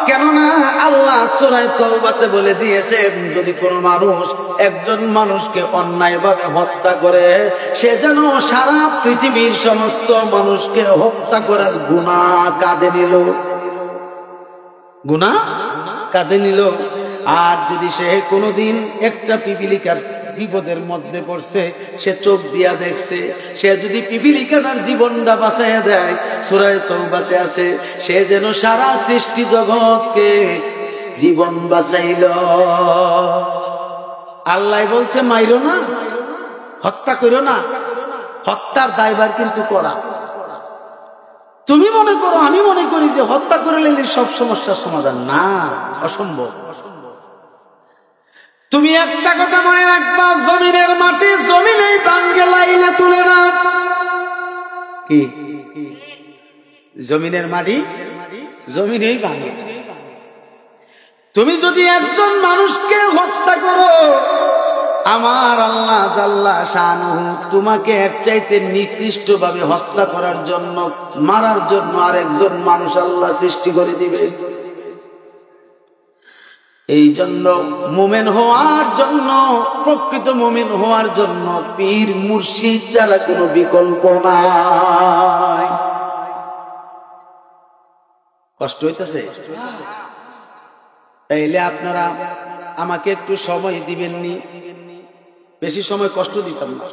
কেননা আল্লাহ সূরা তাওবাতে বলে দিয়েছেন, যদি কোনো মানুষ একজন মানুষকে অন্যায়ভাবে হত্যা করে, সে যেন সারা পৃথিবীর সমস্ত মানুষকে হত্যা করার গুনাহ কাঁধে নিল, গুনাহ কাঁধে নিল। আর যদি সে কোনোদিন একটা পিপিলিকার বিপদের মধ্যে পড়ছে, সে চোখ দিয়া দেখছে, সে যদি পিপিলিকাটার জীবনটা বাঁচাইয়া দেয়, সূরা তাওবাতে আছে, সে যেন সারা সৃষ্টি জগৎকে জীবন বাঁচাইল। আল্লাহ বলছে মাইরো না, হত্যা করো না। হত্যার দায়ভার কিন্তু করা। তুমি মনে করো, আমি মনে করি যে হত্যা করলে সব সমস্যার সমাধান না, অসম্ভব। তুমি একটা কথা মনে রাখবা, জমিনের মাটি জমিনেই ভাঙ্গে, লাইলে তুলে না। কি জমিনের মাটি জমিনেই ভাঙ্গে। তুমি যদি একজন মানুষকে হত্যা করো, আমার আল্লাহ জাল্লা শানুহু তোমাকে এর চাইতে নিকৃষ্ট ভাবে হত্যা করার জন্য, মারার জন্য আরেকজন মানুষ আল্লাহ সৃষ্টি করে দিবে। এই জন্য মুমিন হওয়ার জন্য, প্রকৃত মুমিন হওয়ার জন্য পীর মুর্শিদ ছাড়া কোনো বিকল্প নাই। কষ্ট হইতেছে? তাইলে আপনারা আমাকে একটু সময় দিবেননি, বেশি সময় কষ্ট দিতাম না।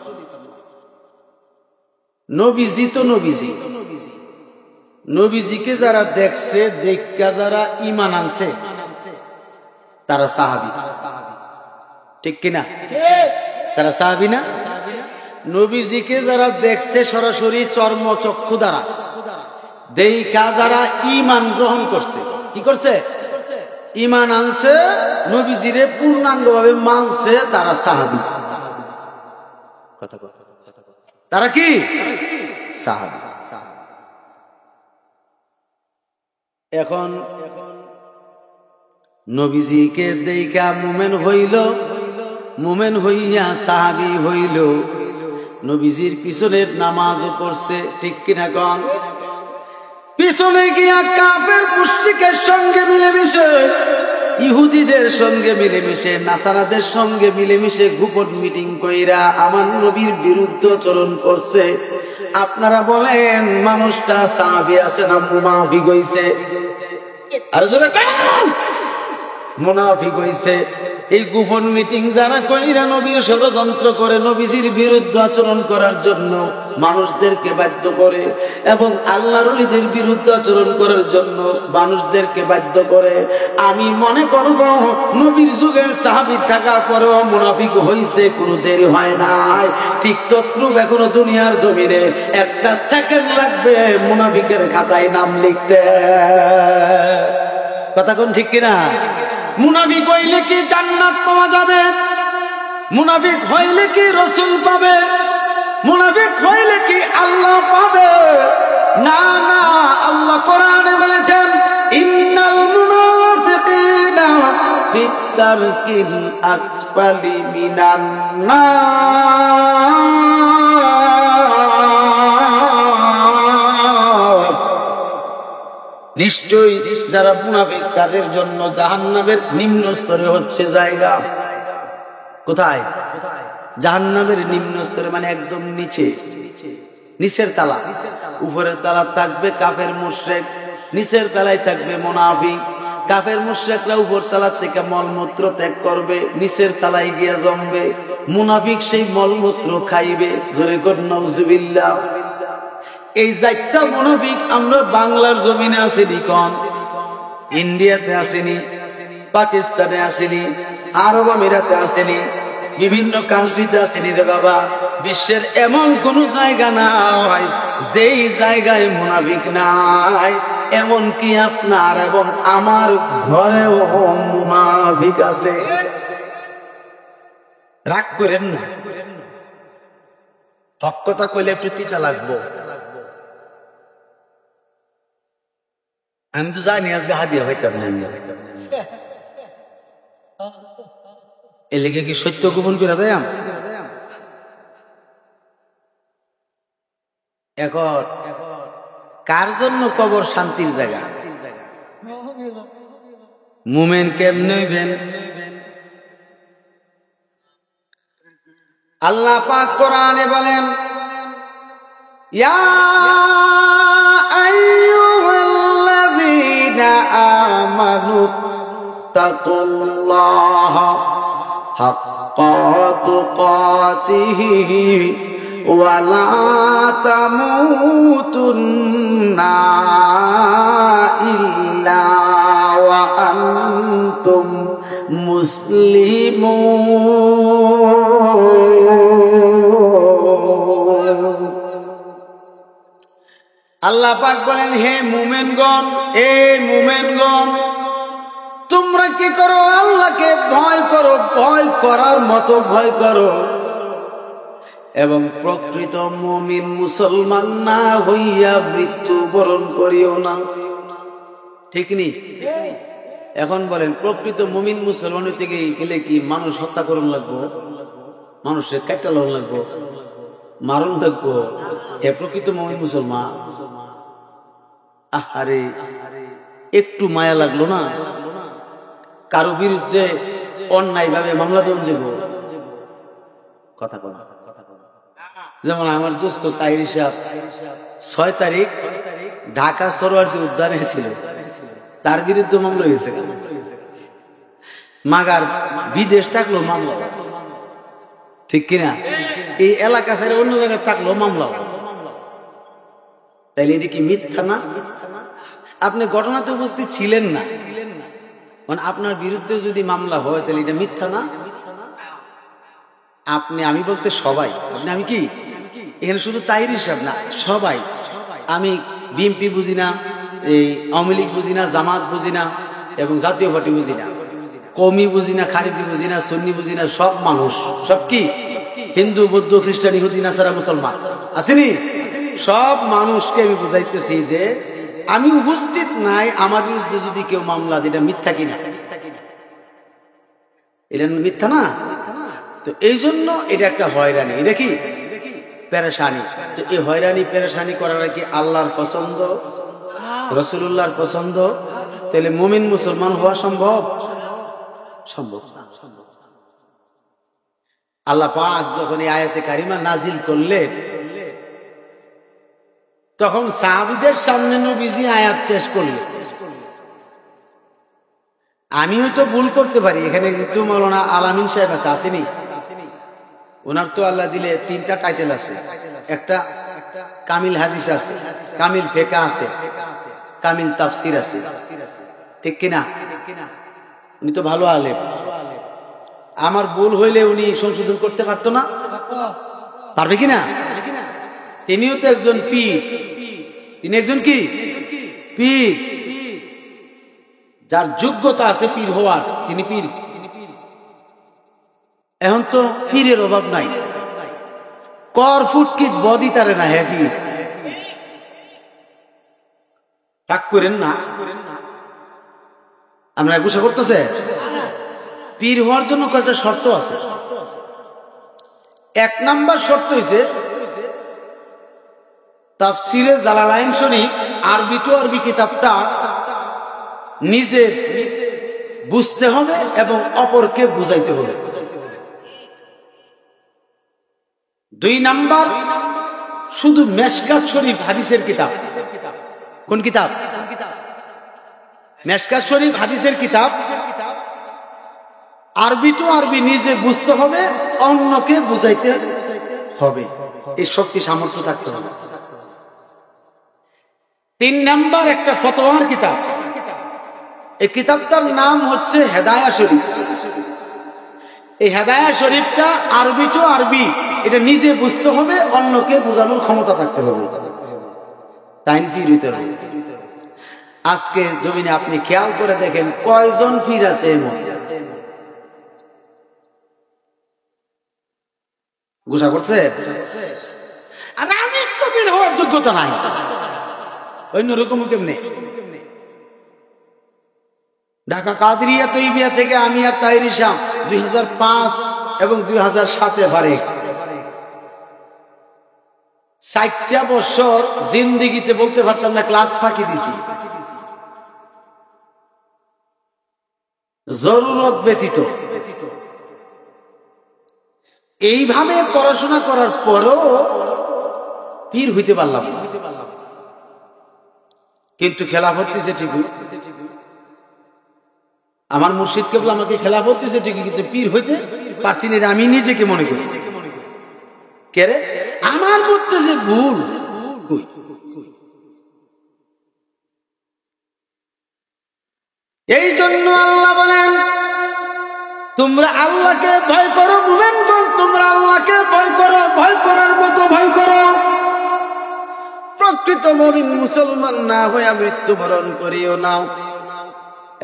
নবীজি তো নবীজি, নবীজিকে যারা দেখছে, দেখা যারা ঈমান আনছে, তারা সাহাবী, ঠিক কিনা? তারা সাহাবী না? নবীজিকে যারা দেখছে সরাসরি চর্মচক্ষু দ্বারা, দেখা যারা ঈমান গ্রহণ করছে, কি করছে? ঈমান আনছে, নবীজিরে পূর্ণাঙ্গভাবে মানছে, তারা সাহাবী। তারা কি? সাহাবী। এখন নবীজিকে দেখা মুমিন হইল, মুমিন হইয়া সাহাবী হইল, নবীজির পিছনের নামাজও পড়ছে, ঠিক কিনা কন? পিছনে গিয়া কাফের মুশরিকের সঙ্গে মিলেমিশে, ইহুদিদের সঙ্গে মিলেমিশে, নাসারাদের সঙ্গে মিলেমিশে গোপন মিটিং কইরা আমার নবীর বিরুদ্ধে আচরণ করছে। আপনারা বলেন, মানুষটা সাহাবী আছে না মুনাফিক হইছে? আর জোরে কোন মুনাফিক হইছে? এই গোপন মিটিং যারা কইরা নবীর ষড়যন্ত্র করে, নবীজির বিরুদ্ধে আচরণ করার জন্য মানুষদেরকে বাধ্য করে, এবং আল্লাহর ওলিদের বিরুদ্ধে আচরণ করার জন্য মানুষদেরকে বাধ্য করে, আমি মনে করব নবীর যুগের সাহাবী থাকার পরেও মুনাফিক হইছে, কোনো দেরি হয় নাই। ঠিক তদ্রূপ এখনো দুনিয়ার জমিনে একটা সেকেন্ড লাগবে মুনাফিকের খাতায় নাম লিখতে। কথা কোন ঠিক কিনা? মুনাফিক হইলে কি জান্নাত পাওয়া যাবে? মুনাফিক হইলে কি রাসূল পাবে? মুনাফিক হইলে কি আল্লাহ পাবে? না না, আল্লাহ কোরআনে বলেছেন, ইন্নাল মুনাফিকিনা ফিত দারকিল আসফালি মিনান নার। নিশ্চয়ই যারা মুনাফিক তাদের জন্য জাহান্নামের নিম্ন স্তরে হচ্ছে জায়গা। কোথায়? জাহান্নামের নিম্ন স্তরে, মানে একদম নিচে, নিচের তালা। উপরের তালা থাকবে কাফের মুশরিক, নিচের তালায় থাকবে মুনাফিক। কাফের মুশরিকরা উপর তলা থেকে মলমূত্র ত্যাগ করবে, নিচের তলায় গিয়া জমবে, মুনাফিক সেই মলমূত্র খাইবে। জোরে কর নাউজুবিল্লাহ। এই চারটা মুনাফিক আমরা বাংলার জমিনে আসেনি, কোন ইন্ডিয়াতে আসেনি, পাকিস্তানে আসেনি, আরব আমিরাতে আসেনি, বিভিন্ন কান্ট্রিতে আসেনি রে বাবা। বিশ্বের এমন কোন জায়গা নাই যেই জায়গায় মুনাফিক নাই। এমনকি আপনার এবং আমার ঘরেও মুনাফিক আছে। রাগ করেন না, হক কথা কইলে একটু তিতা লাগবো। আমি তো জানি আজকে হাদিয়া হইতাম না, এ লেগে কি সত্য গোপন করে দেয়? এখন কার জন্য কবর শান্তির জায়গা? মুমিন কেমনে হইবেন? আল্লাহ পাক কোরআনে বলেন, ইয়া আইয়ুহাল্লাযীনা আমানু তাকুল্লাহা হাক্কা তুকাতিহি ওয়া লা তামুতুন্না ইল্লা ওয়া আনতুম মুসলিমুন। আল্লাহ পাক বলেন, হে মুমিনগণ, হে মুমিনগণ, তোমরা কি করো? আল্লাহকে ভয় করো, ভয় করার মতো ভয় করো, এবং প্রকৃত মুমিন মুসলমান না হইয়া মৃত্যুবরণ করিও না। ঠিক নি? এখন বলেন, প্রকৃত মুমিন মুসলমান হইতে গেলে কি মানুষ হত্যা করুন লাগবো? মানুষের কাটা লন লাগবো? মারণ লাগবো? হে প্রকৃত মুমিন মুসলমান, আহারে একটু মায়া লাগলো না? কারো বিরুদ্ধে অন্যায় ভাবে মামলা দেন যাব কথা বলা। যেমন আমার দোস্ত তাহির সাহেব 6 তারিখ ঢাকা সরোয়ার্দী উদ্যানে ছিল, তার বিরুদ্ধে মামলা হয়েছে। মাগার বিদেশ থাকলো মামলা, ঠিক কিনা? এই এলাকা ছেড়ে অন্য জায়গায় থাকলো মামলা। তাইলে এটি কি মিথ্যা না? আপনি ঘটনাতে উপস্থিত ছিলেন না, আপনার বিরুদ্ধে যদি মামলা হয় তাহলে এটা মিথ্যা না? আপনি, আমি বলতে সবাই, আপনি আমি কি এখানে শুধু তাহির হিসাব না, সবাই। আমি বিএনপি বুঝি না, এই আওয়ামী লীগ বুঝি না, জামাত বুঝি না, এবং জাতীয় পার্টি বুঝি না, কওমি বুঝি না, খারিজি বুঝি না, সুন্নি বুঝি না। সব মানুষ, সব কি হিন্দু, বৌদ্ধ, খ্রিস্টান, ইহুদি, নাসারা, মুসলমান আসেনি? সব মানুষকে আমি বুঝাইতেছি যে আমি উপস্থিত নাই, আমার বিরুদ্ধে যদি কেউ মামলা দেয়, এটা মিথ্যা কিনা? এটা মিথ্যা না? তো এই জন্য এটা একটা হয়রানি, এটা কি পেরেশানি। তো এই হয়রানি পেরেশানি করাটা কি আল্লাহর পছন্দ, রাসূলুল্লাহর পছন্দ? তাহলে মুমিন মুসলমান হওয়া সম্ভব? সম্ভব না। আল্লাহ পাক যখন এই আয়াতে কারিমা নাজিল করলেন, তখন সাহাবীদের সামনে নবীজি আয়াত পেশ করলেন। আমি হয়তো ভুল করতে পারি, এখানে কিন্তু মাওলানা আলামিন সাহেব আছে, আসেনি? ওনার তো আল্লাহ দিলে 3টা টাইটেল আছে। একটা কামিল হাদিস আছে, কামিল ফিকহ আছে, কামিল তাফসীর আছে, ঠিক কিনা? উনি তো ভালো আলেম। আমার ভুল হইলে উনি সংশোধন করতে পারতো না? পারবে কিনা? তিনিও তো একজন পীর। তিনি একজন কি পীর, যার যোগ্যতা আছে পীর হওয়ার, তিনি পীর। এখন তো পীরের অভাব নাই, কর ফুটকিত বদি তারে না, হ্যাঁ পীর। রাগ করেন না, আমরা গুসা করতেছে। পীর হওয়ার জন্য কয়েকটা শর্ত আছে। 1 নাম্বার শর্ত হইছে তাফসিরে জালালাইন শরীফ আরবি টু আরবি কিতাবটা নিজে বুঝতে হবে এবং অপরকে বুঝাইতে হবে। 2 নাম্বার, শুধু মেশকাত শরীফ হাদিসের কিতাব। কোন কিতাব? মেশকাত শরীফ হাদিসের কিতাব, আরবি টু আরবি নিজে বুঝতে হবে, অন্যকে বুঝাইতে হবে, এই শক্তি সামর্থ্য থাকতে হবে। 3 নাম্বার একটা ফতোয়ার কিতাব, এই কিতাবটার নাম হচ্ছে হেদায়া শরীফ। এই হেদায়া শরীফটা আরবি টু আরবি, এটা নিজে বুঝতে হবে, অন্যকে বোঝানোর ক্ষমতা থাকতে হবে, তাইন পীর হইতে হবে। আজকে জমিনে আপনি খেয়াল করে দেখেন কয়জন পীর আছে এমন, গুসা করছে। আর আমি তো পীর হওয়ার যোগ্যতা নাই, অন্যরকম কেমনে। ঢাকা কাদরিয়া তৈবিয়া থেকে আমি আর তাহির ইসলাম 2005 এবং 2007 ফারেক 60টা বছর জিন্দিগিতে বলতে পারতাম না ক্লাস ফাঁকি দিছি, জরুরত ব্যতীত। এইভাবে পড়াশোনা করার পরও পীর হইতে পারলাম না, কিন্তু খেলাফত দিছে ঠিকই। আমার মুর্শিদ কেবল আমাকে খেলাফত দিছে ঠিকই, কিন্তু পীর হইতে পারছি না, আমি নিজেকে মনে করি। কে রে আমার মধ্যে যে ভুল, এই জন্য আল্লাহ বলেন তোমরা আল্লাহকে ভয় করো, বুঝেন বল তোমরা আল্লাহকে ভয় করো, ভয় করার মতো ভয় করো। প্রকৃত মুমিন মুসলমান না হয়ে মৃত্যুবরণ করিও না।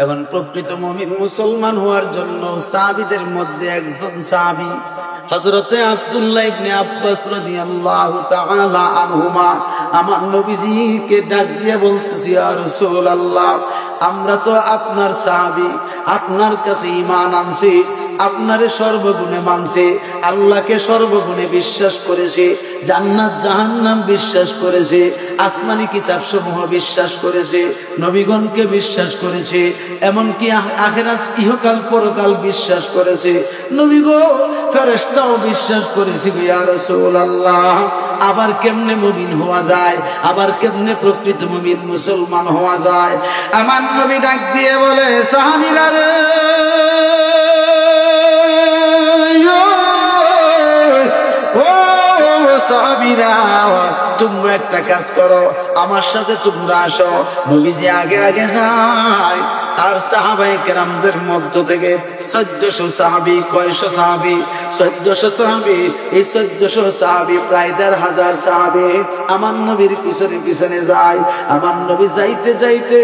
এখন প্রকৃত মুমিন মুসলমান হওয়ার জন্য সাহাবীদের মধ্যে একজন সাহাবী হযরতে আব্দুল্লাহ ইবনে আব্বাস রাদিয়াল্লাহু তাআলা আনহুমা আমার নবীজিকে ডাক দিয়ে বলতেছি, ইয়া রাসূলুল্লাহ, আমরা তো আপনার সাহাবী, আপনার কাছে ঈমান আনছি, আপনারে সর্বগুণে মানছে, আল্লাহকে সর্বগুণে বিশ্বাস করেছে, জান্নাত জাহান্নাম বিশ্বাস করেছে, আসমানি কিতাব সমূহ বিশ্বাস করেছে, নবীগণকে বিশ্বাস করেছে, এমনকি আখিরাত ইহকাল পরকাল বিশ্বাস করেছে, নবী গো ফেরেশতাও বিশ্বাস করেছে। ইয়া রাসূলুল্লাহ, আবার কেমনে মুমিন হওয়া যায়, আবার কেমনে প্রকৃত মুমিন মুসলমান হওয়া যায়? আমার নবী ডাক দিয়ে বলে, সাহাবীরা রে, সাহাবীরা তোমরা একটা কাজ করো, আমার সাথে তোমরা আসো। নবীজি আগে আগে যায়, আর সাহাবায়ে কেরামদের মধ্য থেকে 1400 সাহাবী, কয়শো সাহাবী, 1400 সাহাবী, এই 1400 সাহাবী প্রায় 1500 সাহাবী আমার নবীর পিছনে পিছনে যায়। আমার নবী যাইতে যাইতে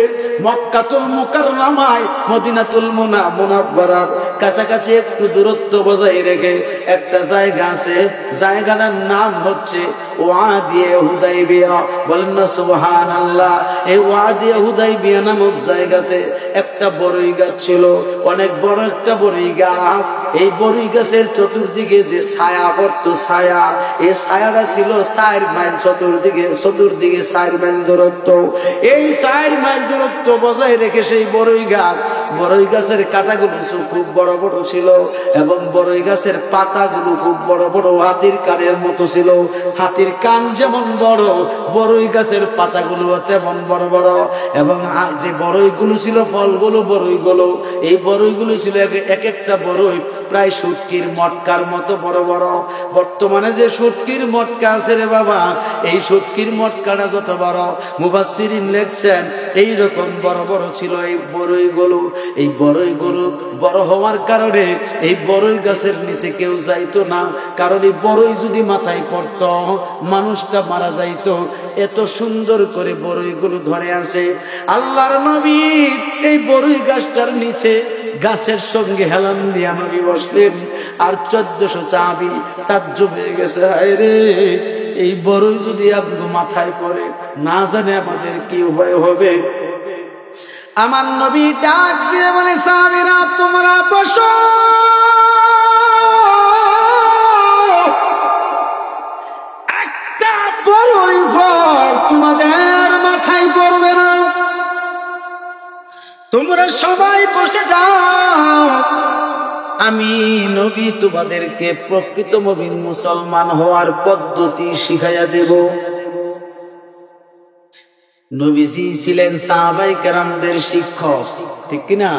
মক্কাতুল মুকাররমায় মদিনাতুল মুনাওয়ারার কাছাকাছি একটু দূরত্ব বজায় রেখে একটা জায়গা আছে, জায়গাটার নাম হচ্ছে ওয়াদিয়ে হুদাইবিয়া। বলেন না সুবহানাল্লাহ। এই ওয়াদিয়ে হুদাইবিয়া নামক জায়গাতে একটা বড়ই গাছ ছিল, অনেক বড় একটা বড়ই গাছ। এই বড়ই গাছের চতুর্দিকে যে ছায়া পড়তো, ছায়া, এই ছায়াটা ছিল 4 মাইল চতুর্দিকে 4 মাইল দূরত্ব। এই 4 মাইল দূরত্ব বজায় রেখে সেই বড়ই গাছের কাঁটাগুলো খুব বড় বড় ছিল, এবং বড়ই গাছের পাতাগুলো খুব বড় বড়, হাতির কানের মতো ছিল। হাতির কান যেমন বড়, বড়ই গাছের পাতাগুলো তেমন বড় বড়, এবং যে বড়ইগুলো ছিল, ফলগুলো বড়ইগুলো, এই বড়ইগুলো ছিল এক একটা বড়ই প্রায় শুটকির মটকার মতো বড় বড়। বর্তমানে যে শুটকির মটকা আছে রে বাবা, এই শুটকির মটকাটা যত বড়, মুফাসসিরিন লেখছেন এইরকম বড় বড় ছিল এই বড়ইগুলো। এই বড়ইগুলো বড় হওয়ার কারণে এই বড়ই গাছের নিচে কেউ যাইতো না, কারণ এই বড়ই যদি মাথায় পড়তো মানুষটা মারা যাইতো। এত সুন্দর করে বড়ইগুলো ধরে আছে। আল্লাহর নবী এই বড়ই গাছটার নিচে গাছের সঙ্গে হেলান দিয়া নবী বসলেন, আর 1400 সাহাবী তাজ্জুব হয়ে গেছে, হায় রে, এই বড়ই যদি আপনার মাথায় পড়ে, না জানে আমাদের কি উপায় হবে। আমার নবী ডাক দিয়ে বলে, সাহাবীরা তোমরা বসো, একটা বড়ই ফল তোমাদের মাথায় পড়বে না, তোমরা সবাই বসে যাও, আমি নবী তোমাদেরকে প্রকৃত মুমিন মুসলমান হওয়ার পদ্ধতি শিখাইয়া দেব। নবীজি ছিলেন সাহাবায়ে কেরামদের শিক্ষক, ঠিক কিনা?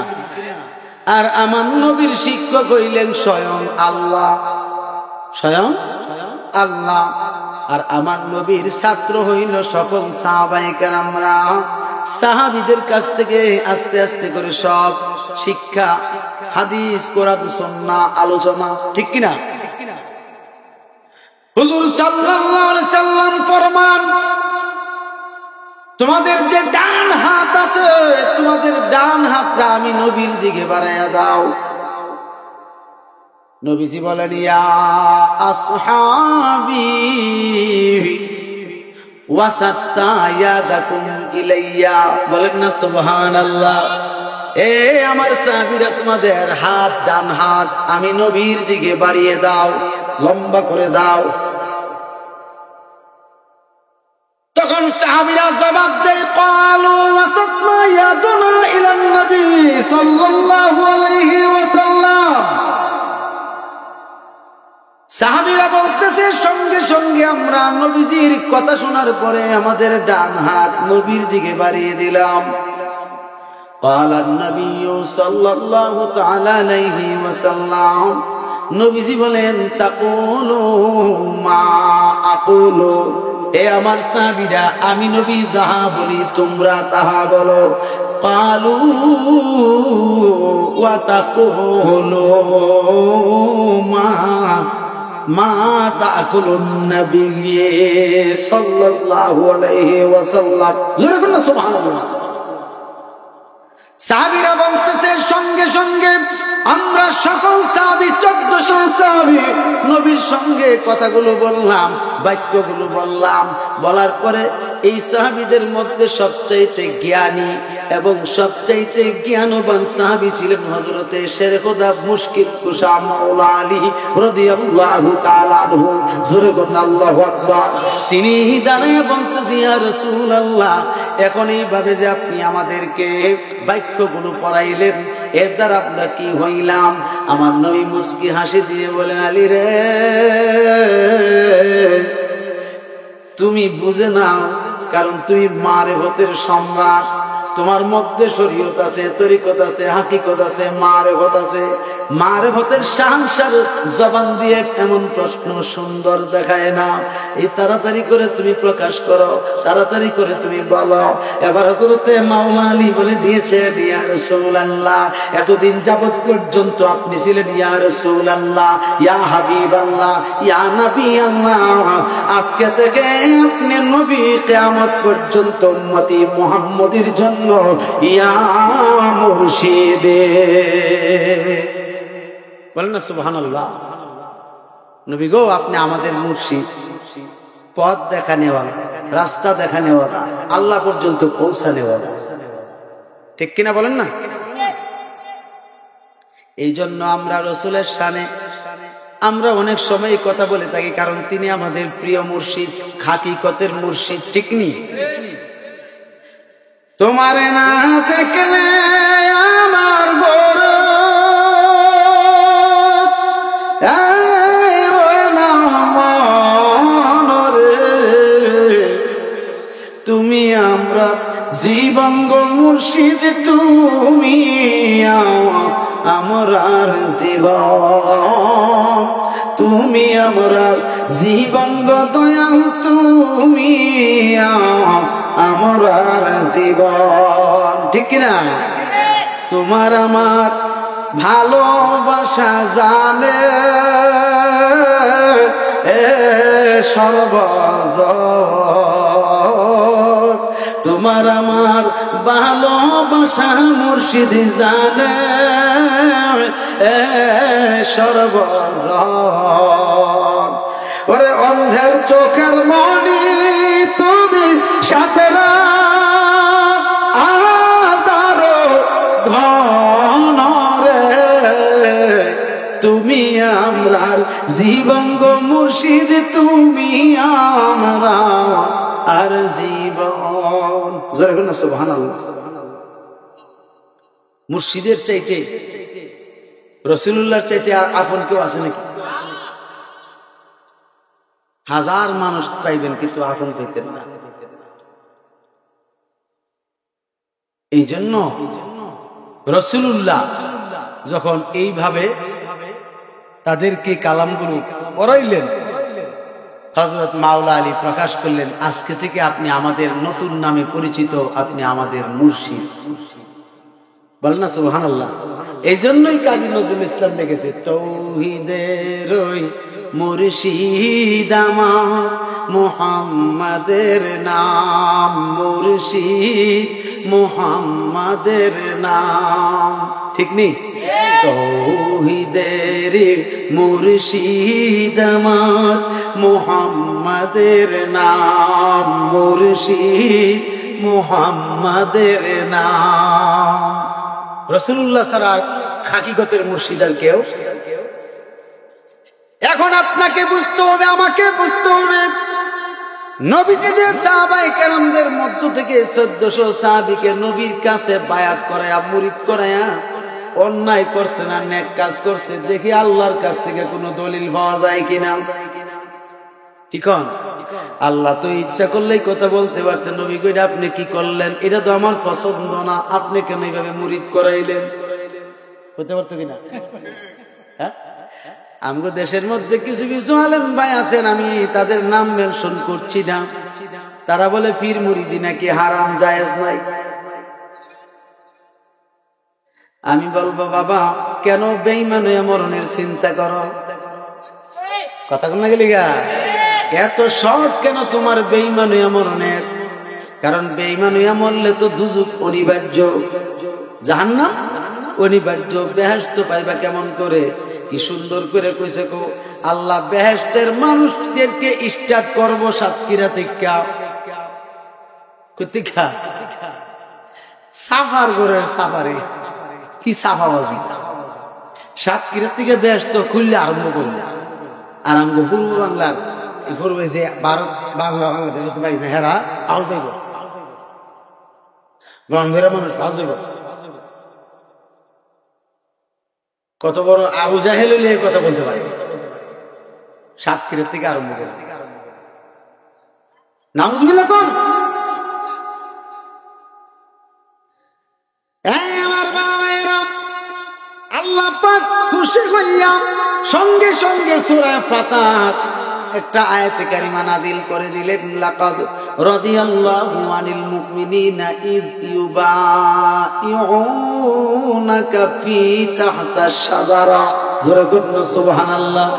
আর আমার নবীর শিক্ষক হইলেন স্বয়ং আল্লাহ, স্বয়ং আল্লাহ। আর আমার নবীর ছাত্র হইল সকল সাহাবায়ে কেরামরা। সাহাবীদের কাছ থেকে আস্তে আস্তে করে সব শিক্ষা, হাদিস, কোরআন, সুন্নাহ, আলোচনা, ঠিক কিনা? হুজুর সাল্লাল্লাহু আলাইহি সাল্লাম ফরমান, তোমাদের যে ডান হাত আছে, তোমাদের ডান হাতটা আমি নবীর দিকে বাড়াইয়া দাও। নবীজি বলেন, ইয়া আসহাবি ওয়াসাত্তা ইয়াদাকুম ইলাইয়া, বলেন না সুবহানাল্লাহ। এ আমার সাহাবীরা, তোমাদের হাত, ডান হাত আমি নবীর দিকে বাড়িয়ে দাও, লম্বা করে দাও। তখন সাহাবীরা জবাব দেয়, ক্বালু ওয়াসাত্না ইয়াদুনা ইলান নবী সাল্লাল্লাহু আলাইহি ওয়াসাল্লাম। সাহাবীরা বলতেছে, সঙ্গে সঙ্গে আমরা নবীজির কথা শোনার পরে আমাদের ডান হাত নবীর দিকে বাড়িয়ে দিলাম। ক্বালান নবী সাল্লাল্লাহু তাআলা আলাইহি ওয়াসাল্লাম, নবীজি বলেন, তাকুলু মা আকুলু, এ আমার সাহাবীরা, আমি নবী যাহা বলি তোমরা তাহা বলো। ক্বালু ওয়া তাকুলু মা তাকুলুন নবী সাল্লাল্লাহু আলাইহি ওয়াসাল্লাম। জোরে বলুন সুবহানাল্লাহ। সাহাবীরা বলতেছে, সঙ্গে সঙ্গে আমরা সকল সাহাবী 1400 সাহাবী নবীর সঙ্গে কথাগুলো বললাম, বাক্যগুলো বললাম। বলার পরে এই সাহাবীদের মধ্যে সবচাইতে জ্ঞানী এবং সবচাইতে জ্ঞানবান সাহাবী ছিলেন হযরতে শেরখুদা মুশকিল কুশা মাওলা আলী রাদিয়াল্লাহু তাআলা আনহু। জোরে বলুন আল্লাহু আকবার। তিনি দাঁড়িয়ে বলতেছেন, ইয়া রাসূলুল্লাহ, এখন এইভাবে যে আপনি আমাদেরকে বাক্যগুলো পড়াইলেন, এর দ্বারা আমরা কি হইলাম? আমার নবী মুস্কি হাসি দিয়ে বলেন, আলী রে, তুমি বুঝে নাও, কারণ তুমি মারেফতের সম্রাট। তোমার মধ্যে শরীয়ত আছে, তরিকত আছে, হাকিকত আছে, মারেফত আছে। মারেফতের শানসার জবান দিয়ে এমন প্রশ্ন সুন্দর দেখায় না। এই তাড়াতাড়ি করে তুমি প্রকাশ করো, তাড়াতাড়ি করে তুমি বলো। এবার হযরতে মাওলা আলী বলে দিয়েছে, ইয়া রাসূলুল্লাহ, এতদিন যাবত পর্যন্ত আপনি ছিলেন ইয়া রাসূলুল্লাহ, ইয়া হাবিবাল্লাহ, ইয়া নবী আল্লাহ। আজকে থেকে আপনি নবী, কিয়ামত পর্যন্ত উম্মতি মুহাম্মদীর জন্য ইয়া মুর্শিদে। বলেন না সুবহানাল্লাহ। নবী গো, আপনি আমাদের মুর্শিদ, পথ দেখানেওয়ালা, রাস্তা দেখানেওয়ালা, আল্লাহ পর্যন্ত পৌঁছানেওয়ালা, ঠিক কিনা বলেন না? এই জন্য আমরা রাসূলের শানে আমরা অনেক সময় কথা বলে থাকি, কারণ তিনি আমাদের প্রিয় মুর্শিদ, হাকিকতের মুর্শিদ, ঠিক নি? তোমারে না দেখলে আমার বড় তুমি আমরা জীবঙ্গ মুর্শিদ, তুমি আমরার জীবন, তুমি আমরার জীবঙ্গ দয়াল, তুমি আমরার জীবন, ঠিক না? তোমার আমার ভালোবাসা জানে সর্বজন, তোমার আমার ভালোবাসা মুর্শিদ জানে সর্বজন। ওরে অন্ধের চোখের মনি, তুমি সাথে হাজারো ধন রে, তুমি আমরার জীবঙ্গ মুর্শিদ, তুমি আমরা আর জীবন। সুবহানাল্লাহ। মুর্শিদের চাইতে, রাসূলুল্লাহর চাইতে আর আপন কেউ আছে নাকি? হাজার মানুষ পাইবেন, কিন্তু আপন পাইতেন না। এই জন্য রাসূলুল্লাহ যখন এইভাবে তাদেরকে কালামগুলো পড়াইলেন, হযরত মাওলা আলী প্রকাশ করলেন, আজকে থেকে আপনি আমাদের নতুন নামে পরিচিত, আপনি আমাদের মুর্শিদ। বলেন না সুবহানাল্লাহ। এই জন্যই কাজী নজরুল ইসলাম লিখেছে, তৌহিদের ওই মুর্শিদ আমার মুহাম্মাদের নাম, মুর্শিদ মুহাম্মাদের নাম। ঠিক নেই? তৌহিদের মুর্শিদ আমার মুহাম্মাদের নাম, মুর্শিদ মুহাম্মাদের নাম। রাসূলুল্লাহ ছাড়া হাকিকতের মুর্শিদ আর কেউ। এখন আপনাকে বুঝতে হবে, আমাকে বুঝতে হবে, নবীজি যে সাহাবায়ে কেরামদের মধ্য থেকে 1400 সাহাবীকে নবীর কাছে বায়াত করায়া মুরিদ করায়া অন্যায় করছে না নেক কাজ করছে, দেখি আল্লাহর কাছ থেকে কোনো দলিল পাওয়া যায় কিনা। ঠিক আল্লাহ তো ইচ্ছা করলেই কথা বলতে পারতেন, নবী কইরা আপনি কি করলেন, এটা তো আমার পছন্দ না, আপনি কেন এইভাবে মুরিদ করাইলেন, বলতে পারতো কিনা? হ্যাঁ, আমগো দেশের মধ্যে কিছু কিছু আলেম ভাই আছেন, আমি তাদের নাম মেনশন করছি না, তারা বলে পীর মুরিদি নাকি হারাম, জায়েজ নাই। আমি বলবো বাবা, কেন বেঈমান হয়ে মরণের চিন্তা করো? কথা কোন গেলি গা? এত শখ কেন তোমার বেঈমান হয়ে মরণের? কারণ বেঈমান হয়ে মরলে তো দুজক অনিবার্য, জাহান্নাম অনিবার্য, বেহেশত পাইবা কেমন করে? কি সুন্দর করে কইছে গো আল্লাহ, বেহেশতের মানুষদেরকে স্টার্ট করবো সাতক্ষীরা থেকে, কোথেকে? সাফার করে, সাফারে কি সাফাবাজি, সাতক্ষীরা থেকে বেহেশত খুললে আরম্ভ করলে আরম্ভ পূর্ব বাংলার পূর্বে যে ভারত বাংলা বাংলাদেশ হেরা আও যাইব, বন্ধেরা মানুষ আও যাইব। কত বড় আবু জাহেল হইলে কথা বলতে পারে, সাতক্ষীরা থেকে আরম্ভ করে। নাউজুবিল্লাহ কোন আমার বাবা ভাইয়েরা, আল্লাহ পাক খুশি হইয়া সঙ্গে সঙ্গে সূরা ফাতিহা একটা আয়াতে কারিমা নাযিল করে দিলেন, লাকাদ রাদিয়াল্লাহু আনিল মুমিনিনা ইয ইউবাইউনাকা ফি তাহতাশ শাজারা। জোরে বলুন সুবহানাল্লাহ।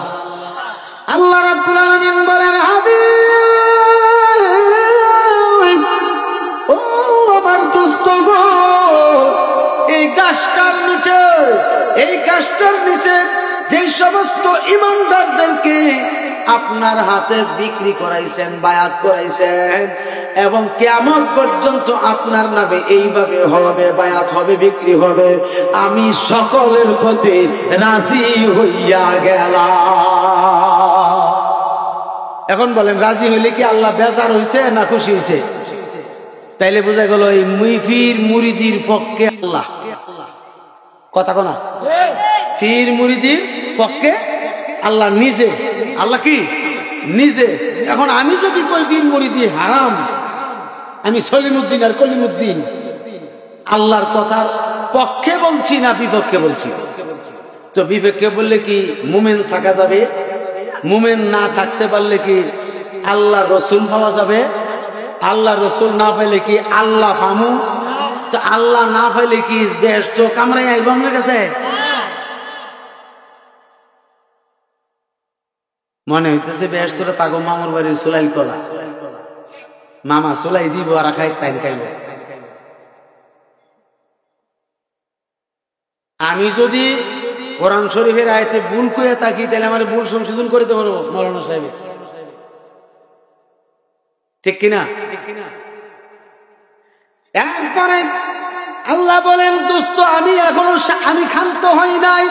আল্লাহ রাব্বুল আলামিন বলেন, হাবিব ও আমার দোস্ত গো, এই গাছটার নিচে, এই গাছটার নিচে যে সমস্ত ইমানদারদেরকে আপনার হাতে বিক্রি করাইছেন, বায়াত করাইছেন, এবং কিয়ামত পর্যন্ত আপনার নামে এইভাবে হবে, বায়াত হবে, বিক্রি হবে, আমি সকলের প্রতি রাজি হইয়া গেলাম। এখন বলেন, রাজি হইলে কি আল্লাহ বেজার হইছে না খুশি হইছে? তাইলে বোঝা গেল এই মুফির মুরিদির পক্ষে আল্লাহ। কথা কোনা? ফির মুরিদির পক্ষে আল্লাহ নিজে। আল্লাহ কি নিজে। এখন আমি যদি কই পীর মুরিদি হারাম, আমি সলিমউদ্দিন আর কলিমউদ্দিন আল্লাহর কথার পক্ষে বলছি না বিপক্ষে বলছি? তো বিপক্ষে বললে কি মুমিন থাকা যাবে? মুমিন না থাকতে পারলে কি আল্লাহ রসুল পাওয়া যাবে? আল্লাহ রসুল না পাইলে কি আল্লাহ পামু? তো আল্লাহ না পাইলে কি বেহেশত কামড়াই আইব আমার কাছে? মনে হইতেছে বেহেশতটা তাগো মামার বাড়ির সোলাই কলা, মামা সোলাই দিব আর খাই টাইম খাইব। আমি যদি কোরআন শরীফের আয়াতে ভুল কইয়া থাকি, তাহলে আমার ভুল সংশোধন করে দিতে পারবো মৌলানা সাহেব, ঠিক কিনা? একবারে আল্লাহ বলেন, দোস্ত আমি এখনো আমি ক্ষান্ত হই নাই,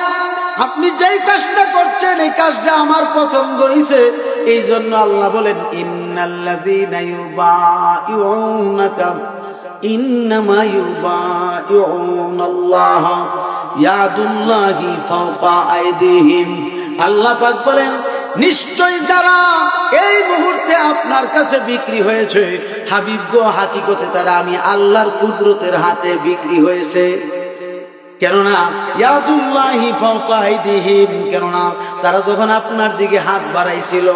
আপনি যেই কাজটা করছেন এই কাজটা আমার পছন্দ হইছে, এই জন্য আল্লাহ বলেন, ইন্নাল্লাযীনা ইউবাইউনাকা ইন্নামা ইউবাইউনাল্লাহ ইয়াদুল্লাহি ফাওকা আইদিহিম। আল্লাহ পাক বলেন, নিশ্চয় যারা এই মুহূর্তে আপনার কাছে বিক্রি হয়েছে, হাবিব গো, হাকিকতে তারা আমি আল্লাহর কুদরতের হাতে বিক্রি হয়েছে। কেননা ইয়াদুল্লাহি ফাওকা আইদিহিম, কেননা তারা যখন আপনার দিকে হাত বাড়াইছিল,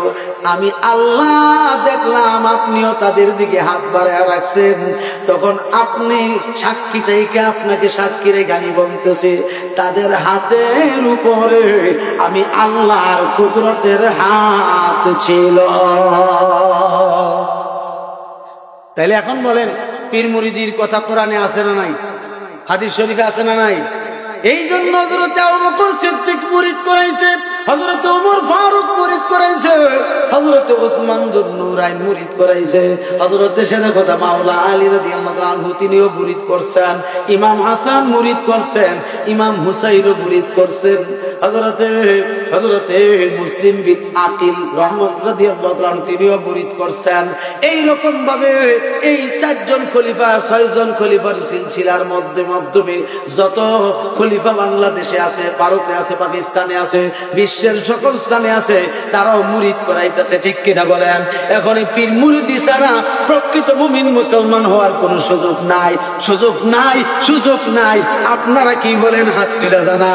আমি আল্লাহ দেখলাম আপনিও তাদের দিকে হাত বাড়ায় রাখছেন। তখন আপনি সাক্ষী থেকে আপনাকে সাক্ষী রেখে আমি বলতেছি, তাদের হাতের উপরে আমি আল্লাহর কুদরতের হাত ছিল। তাইলে এখন বলেন, পীর মুরিদির কথা কোরআনে আছে না নাই? হাদিস শরীফে আছে না নাই? এই জন্য হযরত আবু বকর সিদ্দিক মুরিদ করাইছে, হযরত ওমর ফারুক মুরিদ করাইছে, হযরত ওসমান যুন নূরাইন মুরিদ করাইছে, হযরত শেরে খোদা মাওলা আলী রাদিয়াল্লাহু আনহু তিনিও মুরিদ করছেন, ইমাম হাসান মুরিদ করছেন, ইমাম হুসাইনও মুরিদ করছেন, হযরতে মুসলিম বিন আকিল রহমত রাদিয়াল্লাহু আনহু তিনিও মুরিদ করছেন। এই রকম ভাবে এই 4 জন খলিফা 6 জন খলিফার সিলসিলার মাধ্যমে যত খলিফা বাংলাদেশে আছে, ভারতে আছে, পাকিস্তানে আছে, বিশ্বের সকল স্থানে আছে, তারাও মুরিদ করাইতেছে। ঠিক কিনা বলেন? এখন এই পীর মুরিদি ছাড়া প্রকৃত মুমিন মুসলমান হওয়ার কোন সুযোগ নাই, সুযোগ নাই, সুযোগ নাই। আপনারা কি বলেন? হাত তুলে জানা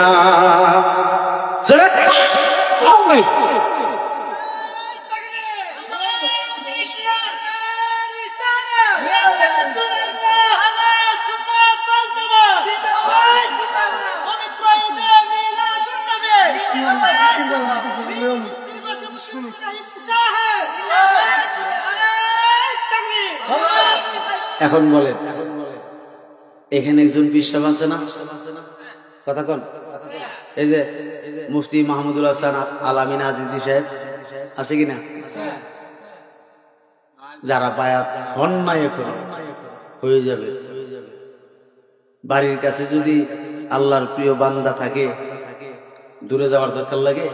এখন বলেন, এখানে একজন বিশ্বাস আছে না? কথা কন। এই যে মুফতি মাহমুদুল হাসান আলামিন আজিজি সাহেব আছে কিনা? যারা বায়াত অন্যায় করে হয়ে যাবে, বাড়ির কাছে যদি আল্লাহর প্রিয় বান্দা থাকে, দূরে যাওয়ার দরকার লাগে?